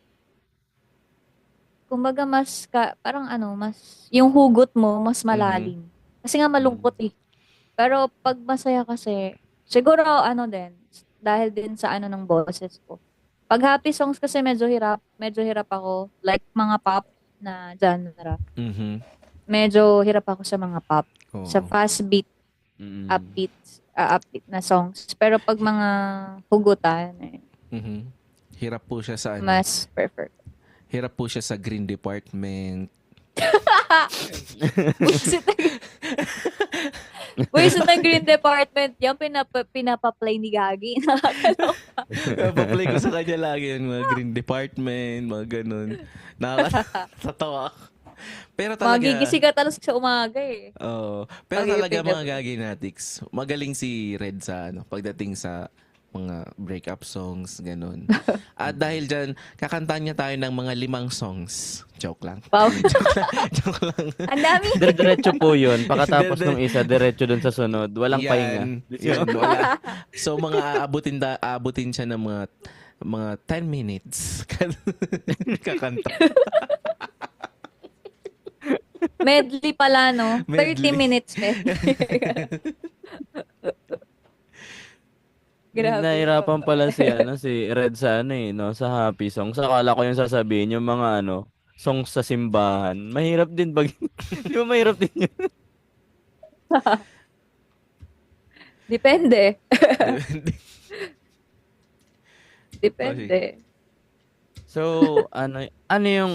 kumbaga parang mas, yung hugot mo, mas malalim. Kasi nga malungkot eh. Pero pag masaya kasi, siguro din, dahil din sa ng boses ko. Pag happy songs kasi medyo hirap ako. Like mga pop na genre. Mhm. Medyo hirap ako sa mga pop. Oo. Sa fast beat, Mm. upbeat na songs. Pero pag mga hugutan, Mhm. Hirap po siya sa mas prefer. Hirap po siya sa Green Department. Boys ng Green Department, yan pinapa-play ni Gagi. Paplay ko sa kanya lagi yung mga Green Department, mga ganun. Nakakatawa ako. Pero talaga, Magigising ka talos sa umaga eh. pero Okay, talaga okay, mga Gaginatics, magaling si Red sa pagdating sa mga breakup songs, ganun. At dahil dyan, kakantahan niya tayo ng mga 5 songs. Joke lang. Wow. Joke lang. Ang dami. Diretso po yun. Pakatapos ng isa, diretso dun sa sunod. Walang pahinga. Yan, wala. So mga aabutin siya ng mga 10 minutes. Kakanta. Medley pala, no? 30 Medley. minutes medley. Grabe. Nahirapan pala si Red sa no, sa happy songs. Akala ko yung sasabihin yung mga songs sa simbahan. Mahirap din di ba mahirap din yun? Depende. Depende. So, ano yung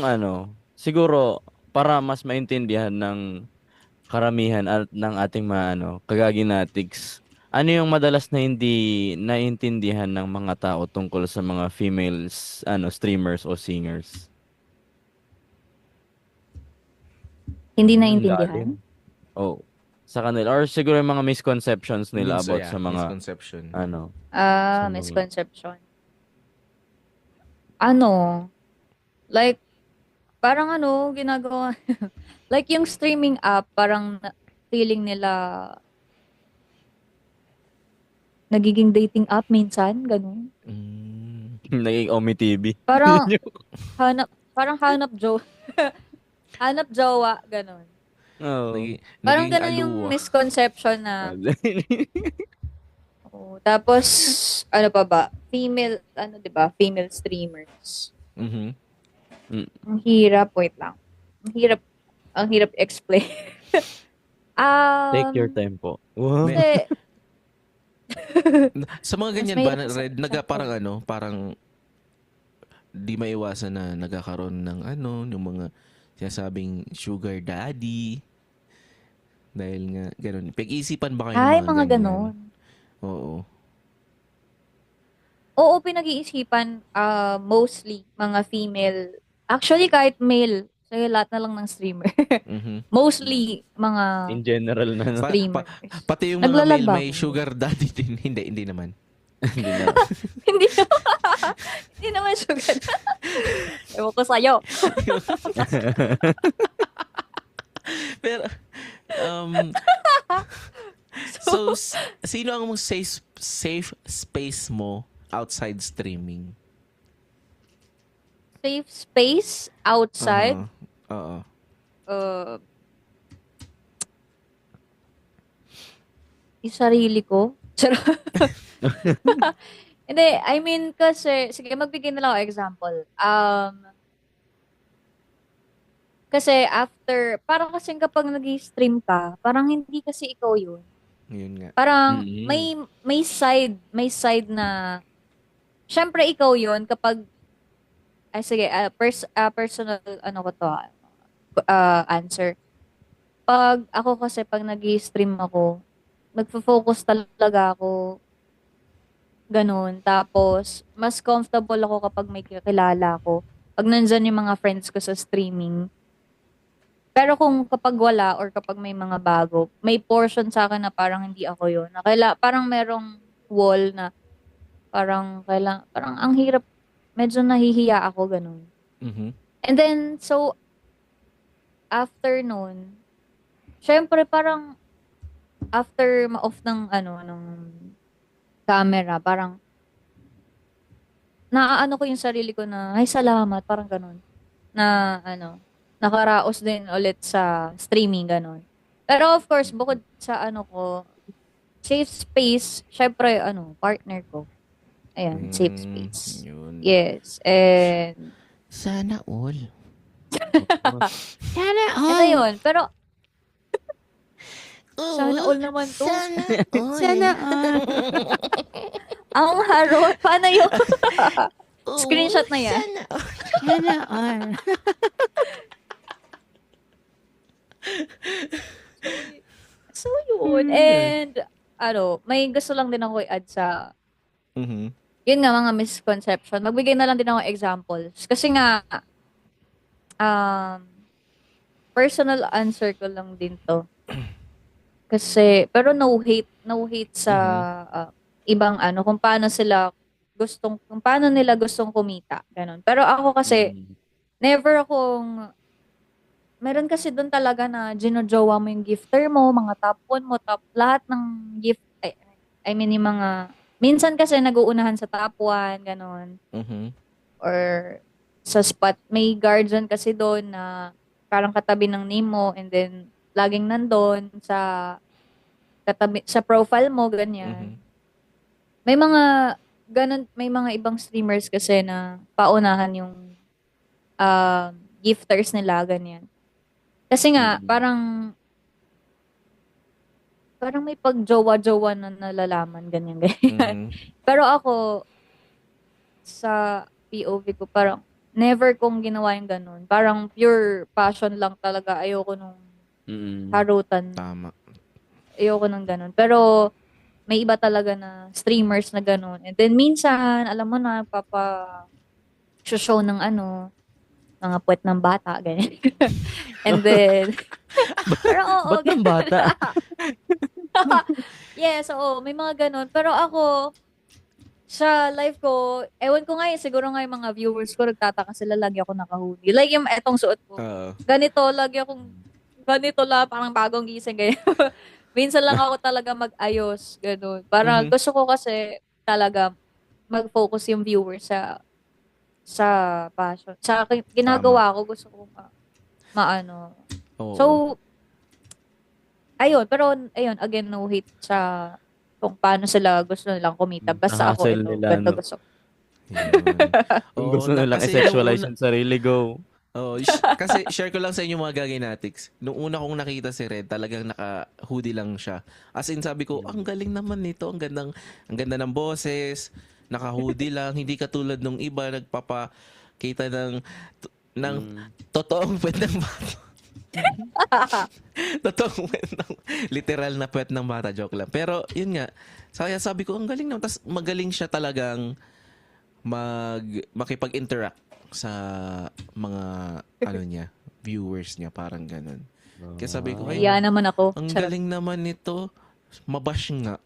siguro para mas maintindihan ng karamihan at ng ating mga kagaginatics, ano yung madalas na hindi naintindihan ng mga tao tungkol sa mga females streamers o singers? Hindi Lalim. naintindihan. Oh, sa kanila or siguro yung mga misconceptions nila Minsan, about yeah, sa mga misconception. sa mga- Misconception. Like, parang ginagawa. Like yung streaming app, parang feeling nila nagiging dating app minsan, ganun. naging Omi TV. Parang hanap hanap jowa, ganun. Oh. Parang Naging ganun yung aluwa. misconception na tapos ano pa ba? Female, 'di ba? Female streamers. Mhm. Ang hirap, wait lang. Ang hirap explain. Take your time po. Wow. Kasi, Sa mga ganyan Mas ba, may- Red, parang di maiwasan na nagkakaroon ng yung mga sinasabing sugar daddy. Dahil nga, ganun. Pag-isipan ba kayo ng mga ganyan? ganun. Oo. Oo, pinag-iisipan, mostly, mga female. Actually, kahit male. Kasi lahat na lang ng streamer. Mhm. Mostly, mga In general na. Pa- streamers. Pati yung mga Naglalag male ba may ako? sugar daddy din. Hindi naman. Hindi na. hindi hindi naman sugar. Ewan ko sa'yo. Pero, so, sino ang safe space mo outside streaming? Safe space outside. Oo. Yung sarili ko. Charot. Hindi, I mean, kasi, sige, magbigay na lang ako example. Kasi after, parang kasi kapag nag-stream ka, parang hindi kasi ikaw yun. Yun nga. Parang Mm. may side na, syempre ikaw yun kapag, sige, personal, ko to, answer. Pag nag-stream ako, nagfo-focus talaga ako, ganun. Tapos, mas comfortable ako kapag may kakilala ako. Pag nandyan yung mga friends ko sa streaming. Pero kung kapag wala or kapag may mga bago, may portion sa akin na parang hindi ako yun. Parang merong wall na parang ang hirap, medyo nahihiya ako, ganun. Mhm. And then, so, after nun, syempre parang, after ma-off ng, ng camera, parang, naaano ko yung sarili ko na, ay salamat, parang ganun. Na, nakaraos din ulit sa streaming, ganun. Pero of course, bukod sa safe space, syempre, partner ko. Ayan, safe space. Yun. Yes, and Sana all. ito yun. Pero, sana all naman to. Sana Ang harot. Paano yun? Screenshot na yan. Sana all. So yun. Ayun. And, may gusto lang din ako i-add sa, Mhm. yun nga, mga misconception. Magbigay na lang din ako examples. Kasi nga, um, personal answer ko lang din to. Kasi, pero no hate sa ibang kung paano kung paano nila gustong kumita. Ganon. Pero ako kasi, Mm. never akong, meron kasi doon talaga na ginojowa mo yung gifter mo, mga top 1 mo, lahat ng gift, I mean, yung mga, minsan kasi nag-uunahan sa top 1, ganon. Mhm. Or sa spot, may guardian kasi doon na parang katabi ng name mo and then laging nandun sa katabi, sa profile mo, ganyan. Mhm. May mga ganun, may mga ibang streamers kasi na paunahan yung gifters nila, ganyan. Kasi nga, Mm. parang may pagjowa-jowa na nalalaman, ganyan, ganyan. Mhm. Pero ako, sa POV ko, parang never kong ginawa yung ganun. Parang pure passion lang talaga. Ayoko nung Mm. harutan. Tama. Ayoko nung ganun. Pero, may iba talaga na streamers na ganun. And then, minsan, alam mo na, show ng mga puwet ng bata, ganyan. And then, parang oo, Ba't ng bata? yes, oo, may mga ganun. Pero ako, sa life ko, ewan ko nga siguro nga yung mga viewers ko, nagtataka sila, lagi ako naka-hoodie. Like yung etong suot ko. Oo. Ganito lang, parang bagong gising, ganyan. Minsan lang ako talaga mag-ayos, ganun. Parang Mhm. gusto ko kasi talaga mag-focus yung viewer sa passion. Sa ginagawa ko, gusto ko maano. Oo. So, ayun, again, no hate sa kung paano sila gusto nilang kumita. Basta ako, Hassle ito, nila, ganito no? gusto ko. Yun. Kung Oo, gusto nilang kasi i-sexualize nung yung sarili, go. kasi share ko lang sa inyo mga gaginatics. Nung una kong nakita si Red, talagang naka-hoodie lang siya. As in, sabi ko, ang galing naman nito. Ang ganda ng boses. Naka-hoodie lang. Hindi katulad nung iba, nagpapakita ng totoong pwet ng bata. Totoong pwet ng, literal na pwet ng bata. Joke lang. Pero, yun nga. Sabi ko, ang galing naman. Tapos, magaling siya talagang makipag-interact sa mga niya, viewers niya, parang ganun. Kaya sabi ko, ay, Kaya naman ako. ang Charot. galing naman nito. Mabash nga.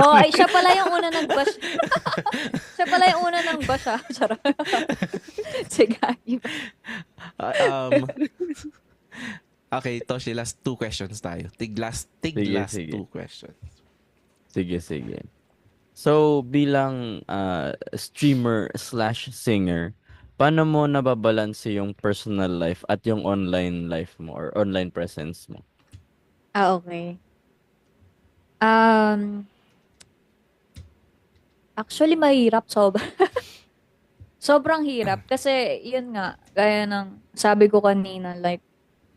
Oh, ay, siya pala yung una ng bash. Siya pala yung una ng bash, ah. Charot. Sige, Okay, Toshi, last 2 questions tayo. Tig last Sige. 2 questions. Sige. So, bilang streamer/singer, paano mo nababalanse yung personal life at yung online life mo or online presence mo? okay. Actually, mahirap sobrang hirap. Kasi, yun nga, gaya ng sabi ko kanina, like,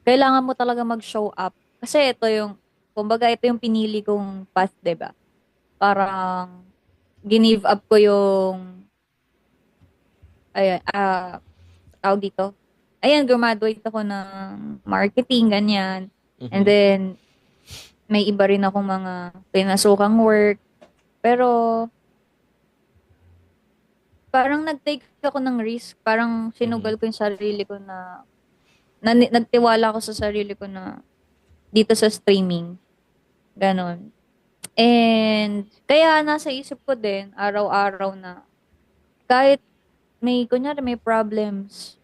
kailangan mo talaga mag-show up. Kasi kumbaga, ito yung pinili kong path, diba? Parang, ginive up ko yung, tawag dito. Ayan, graduate ako ng marketing, ganyan. And then, may iba rin akong mga pinasukang work. Pero, parang nag-take ako ng risk. Parang sinugal ko yung sarili ko na nagtiwala ako sa sarili ko na dito sa streaming. Ganon. And, kaya nasa isip ko din, araw-araw na, kahit kunyari may problems,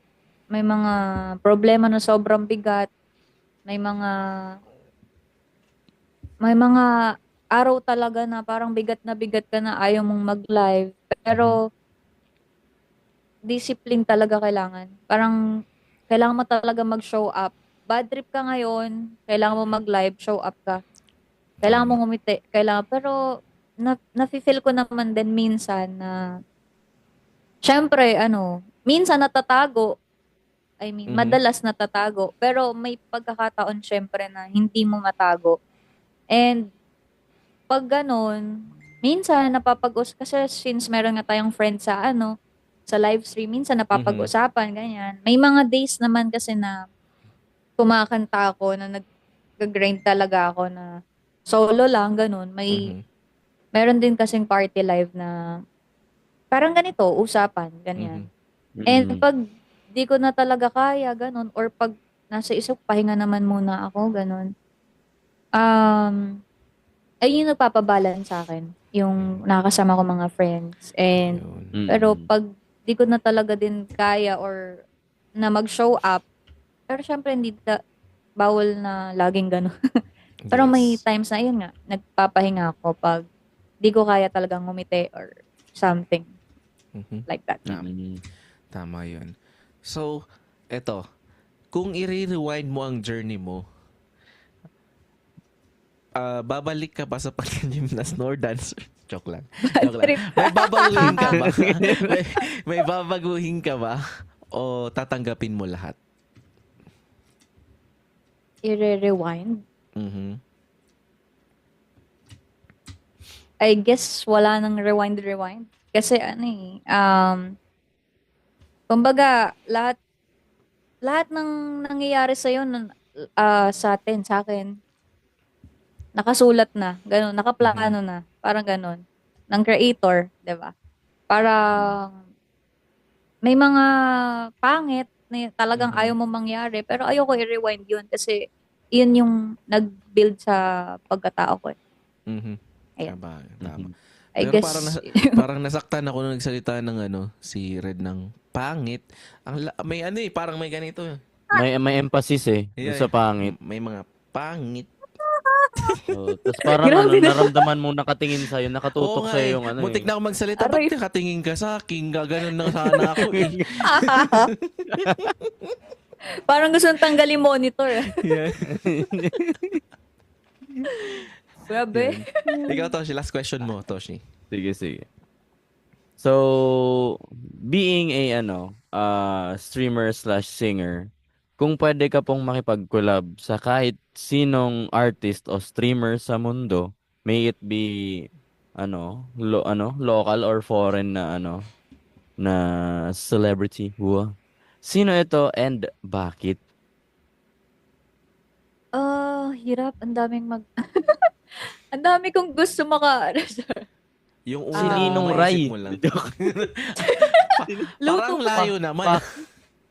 may mga problema na sobrang bigat, may mga araw talaga na parang bigat ka na ayaw mong mag-live. Pero, discipline talaga kailangan. Parang, kailangan mo talaga mag-show up. Bad trip ka ngayon, kailangan mo mag-live, show up ka. Kailangan mo ngumiti. Pero, nafe-feel ko naman din minsan na, syempre, minsan natatago. I mean, madalas natatago. Pero may pagkakataon syempre na hindi mo matago. And, pag ganun, minsan kasi since meron nga tayong friend sa sa live stream, minsan napapag-usapan, ganyan. May mga days naman kasi na kumakanta ako na nag-grind talaga ako na solo lang, ganun. Mhm. Meron din kasing party live na parang ganito, usapan, ganyan. And Mm. pag di ko na talaga kaya, ganun, or pag nasa isip, pahinga naman muna ako, ganun. Ay yung nagpapabalance sa akin, yung nakakasama ko mga friends. And, Yun. pero Mm. pag di ko na talaga din kaya or na mag-show up, pero syempre hindi bawal na laging gano'n. Pero may Yes. times na yun nga, nagpapahinga ako pag di ko kaya talagang ngumiti or something Mhm. like that. Tama. Mm. Tama yun. So, eto. Kung i-rewind mo ang journey mo, babalik ka ba sa pagka-gymnast nor dancer? Joke lang. Joke lang. Trip. May babaguhin ka ba? may babaguhin ka ba? O tatanggapin mo lahat? I-rewind. Mhm. I guess wala nang rewind. Kasi ano eh, kumbaga lahat ng nangyayari sa'yo sa akin, nakasulat na, ganun, nakaplano na, parang ganun, ng creator, di ba? Parang may mga pangit na talagang Mhm. ayaw mo mangyari, pero ayoko i-rewind yun kasi yun yung nag-build sa pagkatao ko. Mhm. Ayun. Tama. Mhm. I Pero guess, parang nasaktan ako nung nagsalita ng si Red ng pangit. May parang may ganito. May emphasis dun Yeah, sa pangit. may mga pangit. Tapos parang grabe na. naramdaman mo nakatingin sa'yo, Oo nakatutok nga sa'yo yung ano Muntik na ako magsalita. Ba't Aray. nakatingin ka sa akin? Gaganon na sana ako eh. Parang gusto nang tanggalin monitor. Yeah. Grabe. Yan. Ikaw, Toshi. Last question mo, Toshi. Sige. So, being a streamer slash singer, kung pwede ka pong makipag-collab sa kahit sinong artist o streamer sa mundo, may it be local or foreign na celebrity. Wow. Sino ito and bakit? Hirap. Ang daming ang dami kong gusto Yung Si una Ninong maisip Ray. mo lang. Luto Parang pa. layo naman.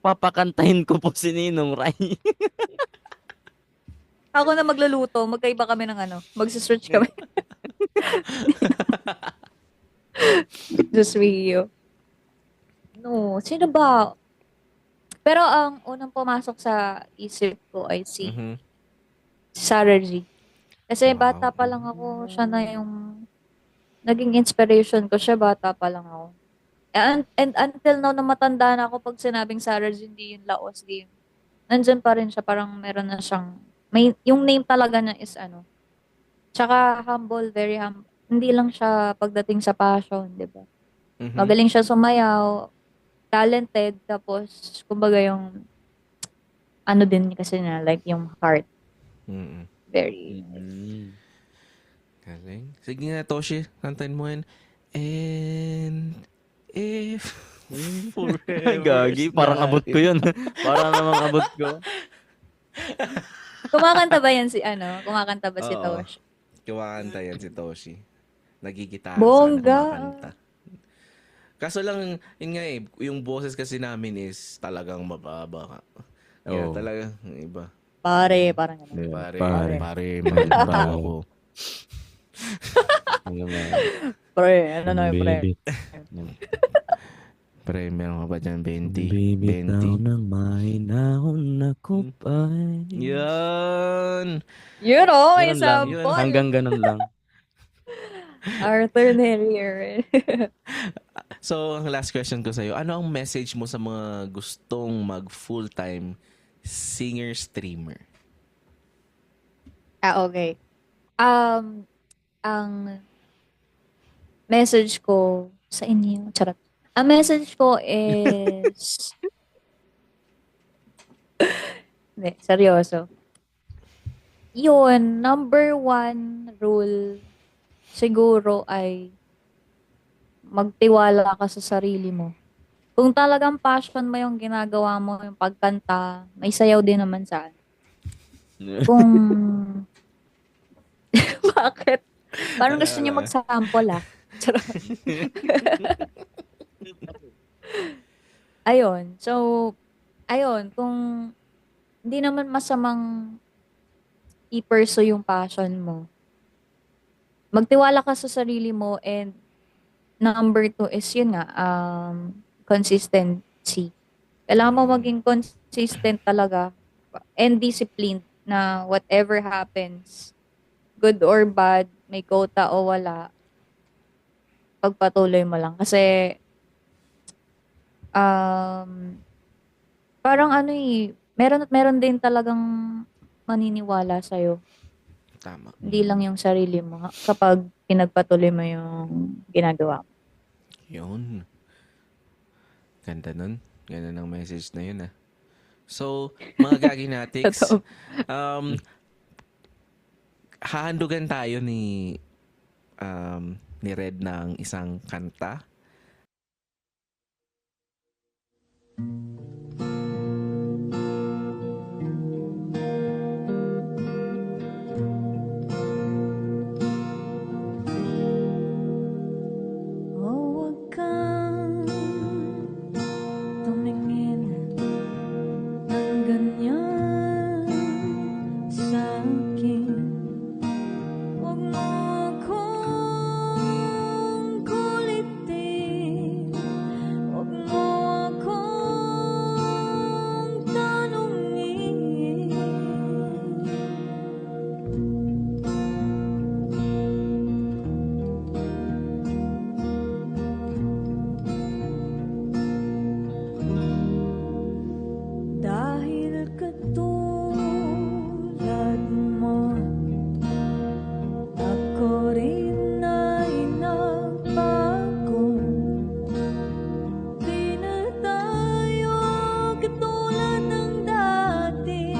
Papakantahin ko po si Ninong Ray. Ako na magluluto. Magkaiba kami ng magsa-search kami. Just you. No, sino ba? Pero ang unang pumasok sa isip ko ay si Mhm. Sarah G. Kasi Wow. bata pa lang ako, siya na yung naging inspiration ko. Siya bata pa lang ako. And until now na matanda na ako, pag sinabing Sarah G, hindi yung laos, di yun. Nandyan pa rin siya, parang meron na siyang, yung name talaga niya is tsaka humble, very humble. Hindi lang siya pagdating sa passion, di ba? Mhm. Magaling siya sumayaw, talented, tapos, kumbaga yung, din kasi na, like yung heart, Mm-mm. very, Galing. Sige nga, Toshi. Kantahin mo yan. And if forever. Gagi, parang abot ko yun. Parang namang abot ko. kumakanta ba yan kumakanta ba si Oo. Tosh? Kumakanta yan si Toshi. Nagigitara Bongga. sana kumakanta. Kaso lang, yun nga yung boses kasi namin is talagang mababa. Kaya Oo. talaga, iba. Pare, parang gano'n. Yeah, Pare, mahal mo daw ako. Alam mo, Pre, ano na yung pre? baby. Pre, meron ka ba dyan? 20? Baby, 20? tao ng mahinahon na kupay. Yan! Yun may Ganun lang. sample. Hanggang ganun lang. Arthur Nerier. So, ang last question ko sa'yo, ano ang message mo sa mga gustong mag full-time singer-streamer? Okay. Ang message ko sa inyo, charot. Ang message ko is, hindi, seryoso. Yun, number one rule siguro ay magtiwala ka sa sarili mo. Kung talagang passion mo yung ginagawa mo, yung pagkanta, may sayaw din naman saan. Kung bakit? Parang Wala, gusto niyo wala. mag-sample, ah. Charot. Ayun. So, ayun, kung hindi naman masamang i-pursue yung passion mo, magtiwala ka sa sarili mo, and number 2 is yun nga, consistency. Kailangan mo maging consistent talaga and disciplined na whatever happens, good or bad, may quota o wala, pagpatuloy mo lang. Kasi, parang ano eh, meron at meron din talagang maniniwala sa'yo. Tama. Hindi lang yung sarili mo kapag pinagpatuloy mo yung ginagawa mo. Yun. Ganda nun. Ganda ng message na yun, ah. So, mga gaginatics, Totoo. hahandugan tayo ni Red ng isang kanta. Oh, wag kang tumingin ng ganyan sa akin. Wag mo akong kulitin. Wag mo akong tanungin. Dahil katulad mo, ako rin ay nagbago. Di na tayo katulad ng dati,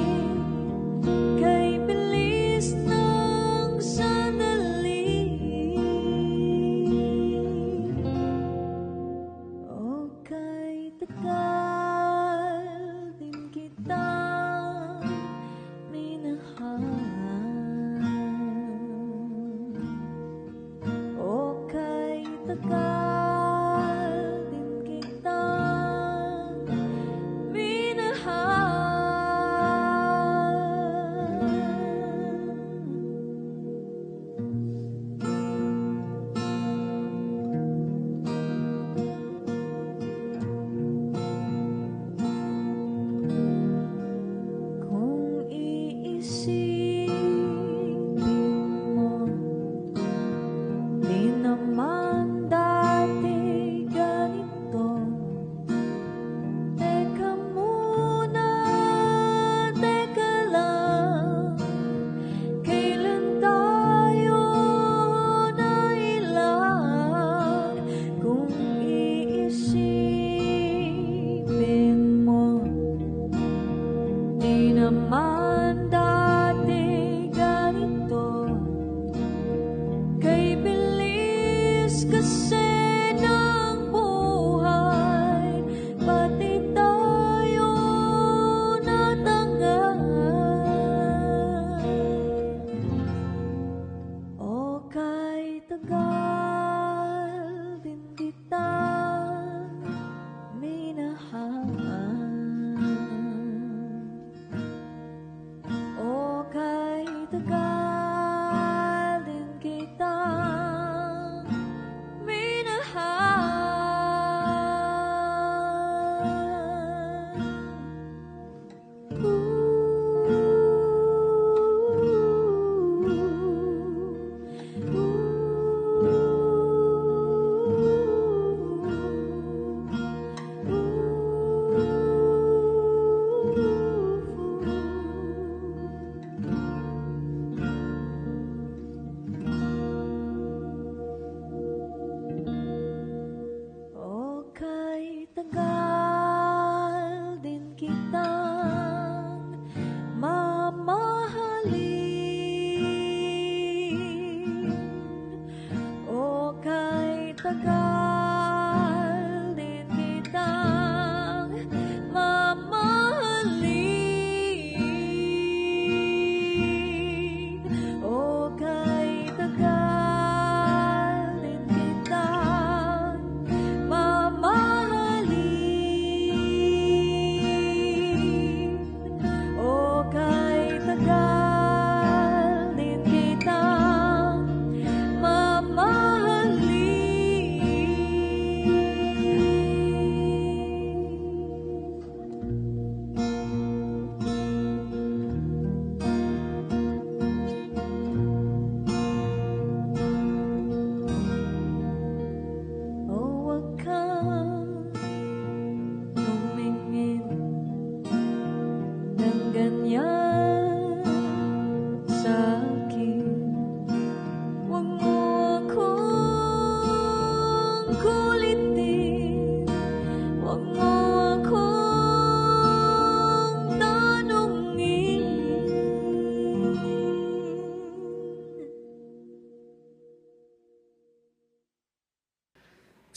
kay bilis ng sandali. O kay tagal din kitang minahal. O kay tagal din kitang Kung iisipin mo, di naman dati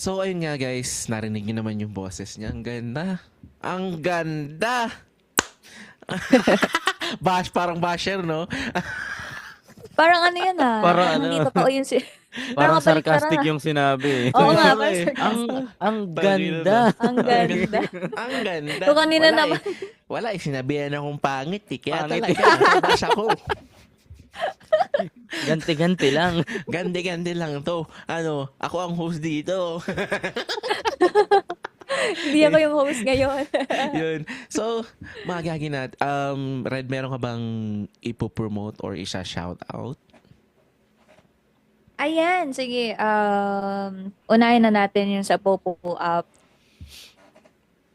So, ayun nga guys, narinig niyo naman yung boses niya. Ang ganda. Ang ganda! Parang basher, no? Parang ano yun Parang ano. Hindi totoo yun Parang kabaliktaran sarcastic ah. yung sinabi. Oo nga, Kaya parang eh. sarcastic. Ang ganda. Ang ganda. Ang ganda. Kung kanina Wala naman. Wala eh, sinabihan akong pangit eh. Kaya Pangit talaga, nakabash ako. Ganti-ganti lang. Gande-gande lang to. Ako ang host dito. Hindi ako yung host ngayon. Yun. So, mga gagi nat, Red, meron ka bang ipopromote or isa-shoutout? Ayan, sige. Unahin na natin yung sa Popo app.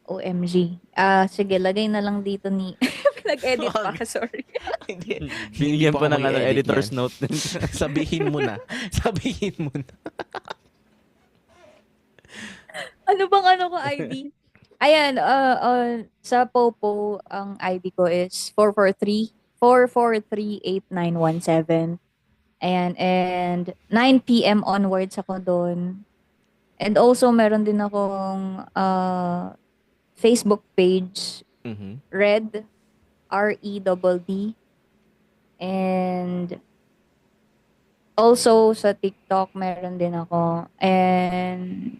OMG. Sige, lagay na lang dito ni... Nag-edit pa, sorry. Hindi. Binigyan Hindi pa ako ng mag-edit editor's yan. note. Sabihin mo na. Sabihin mo na. Ano bang ano ko ID? Ayan, sa Popo, ang ID ko is 443-443-8917. Ayan, and 9 p.m. onwards ako doon. And also, meron din akong Facebook page, Mhm. Red, REDD. And also, sa TikTok, meron din ako. And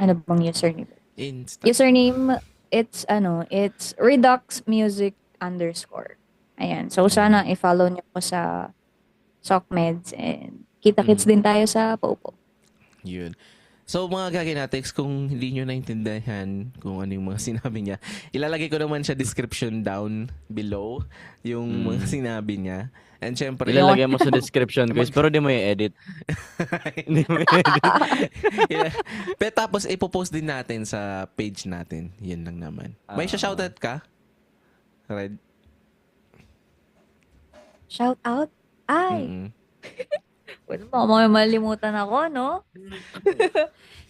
ano bang username? Insta. Username, it's Redux Music _ Ayan. So, sana i-follow niyo ko sa SocMeds and kita-kits din tayo sa Popo. Yun. So, mga gaginatics, kung hindi nyo naintindihan kung ano yung mga sinabi niya, ilalagay ko naman siya description down below yung mga sinabi niya. And syempre, Ilalagay mo sa description, guys, pero di mo i-edit. Hindi mo i-edit. Pero tapos ipopost din natin sa page natin. Yun lang naman. May shoutout ka? Red? Shout out? Ay! Mm-mm. Well, baka malimutan ako, no?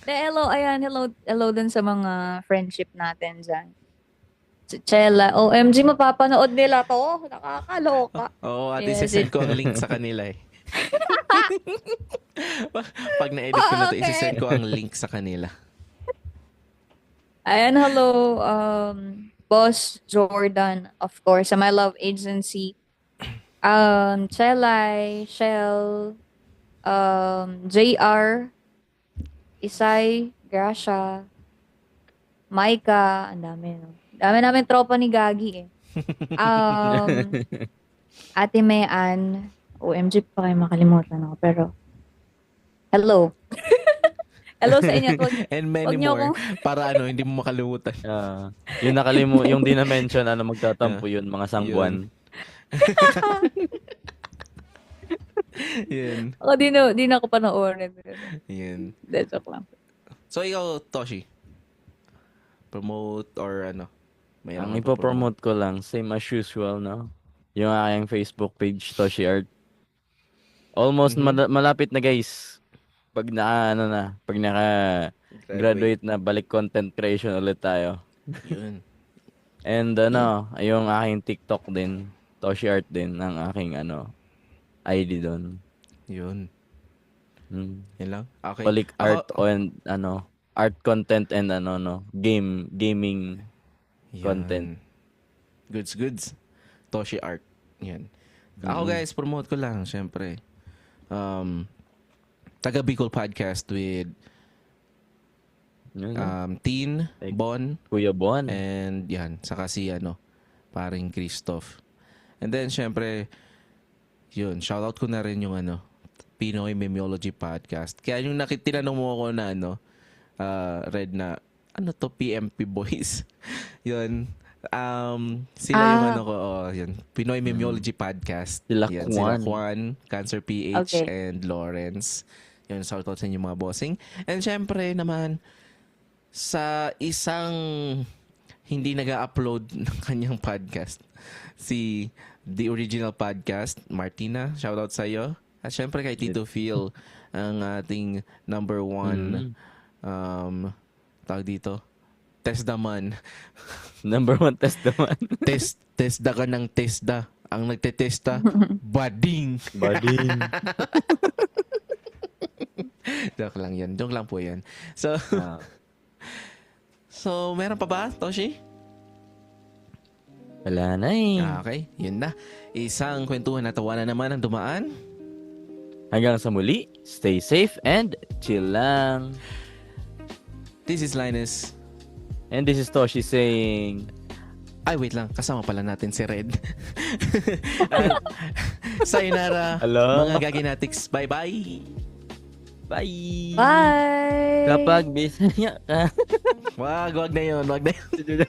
Hello, ayan, hello din sa mga friendship natin dyan. Si Chella, OMG, mapapanood nila to. Nakakaloka. Oo, at Yes, isi-send ko ang link sa kanila eh. Pag na-edit ko na to, Okay. isi-send ko ang link sa kanila. Ayan, hello, Boss Jordan, of course, sa My Love Agency. Chelai, Shell, JR, Isay, Gracia, Maika, ang dami, no? Dami namin tropa ni Gagi, eh. Ate Mayan, OMG pa kayo makalimutan ako, pero hello. Hello sa inyo. And wag many niyo more. Para hindi mo makalimutan. Yung di na-mention, magtatampo yun, mga sangbuan. Yun. Ako, di na ako panoorin. Yun. Joke lang. So, ikaw, Toshi, promote or mayroon Ang ka ipopromote ko lang, same as usual, no? Yung aking Facebook page, Toshi Art. Almost malapit na, guys. Pag naka-graduate na, balik content creation ulit tayo. Yun. And yung aking TikTok din, Toshi Art din, ang aking ID doon. Yun. Yun lang? Okay. Balik art and art content and gaming Yan. content. Goods. Toshi Art. Yan. Ako guys, promote ko lang, syempre. Taga Bicol Podcast with Teen, Like, Bon, Kuya Bon. and yan, saka si paring Christoph. And then, syempre, yun, shoutout ko na rin yung Pinoy Memeology Podcast. Kaya yung tinanong mo ako na Red, na to, PMP Boys. Yun. Sila yung yun, Pinoy Memeology Podcast. Sila Yan, Juan. sila Juan, Cancer PH, Okay. and Lawrence. Yun, shoutout sa inyo mga bossing. And syempre naman, sa isang hindi nag-upload ng kanyang podcast, si The Original Podcast, Martina, shoutout sa iyo. At syempre kay Tito Phil, ang ating number one, tawag dito, Testaman. Number 1 test naman. Tesda ka ng Tesda. Ang nagtetesta, bading. Bading. Joke lang yan. Joke lang po yan. So, Ah, so meron pa ba, Toshi? wala na eh. Okay, yun na. Isang kwentuhan na tawanan naman ang dumaan. Hanggang sa muli, stay safe and chill lang. This is Linus. And this is Toshi saying, Ay, wait lang. Kasama pala natin si Red. Sayonara, Hello? mga Gaginatics. Bye-bye. bye! Bye! Kapag Bisaya ka. Wag na yun. Wag na yun.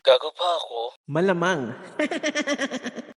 Gago pa ako. Malamang.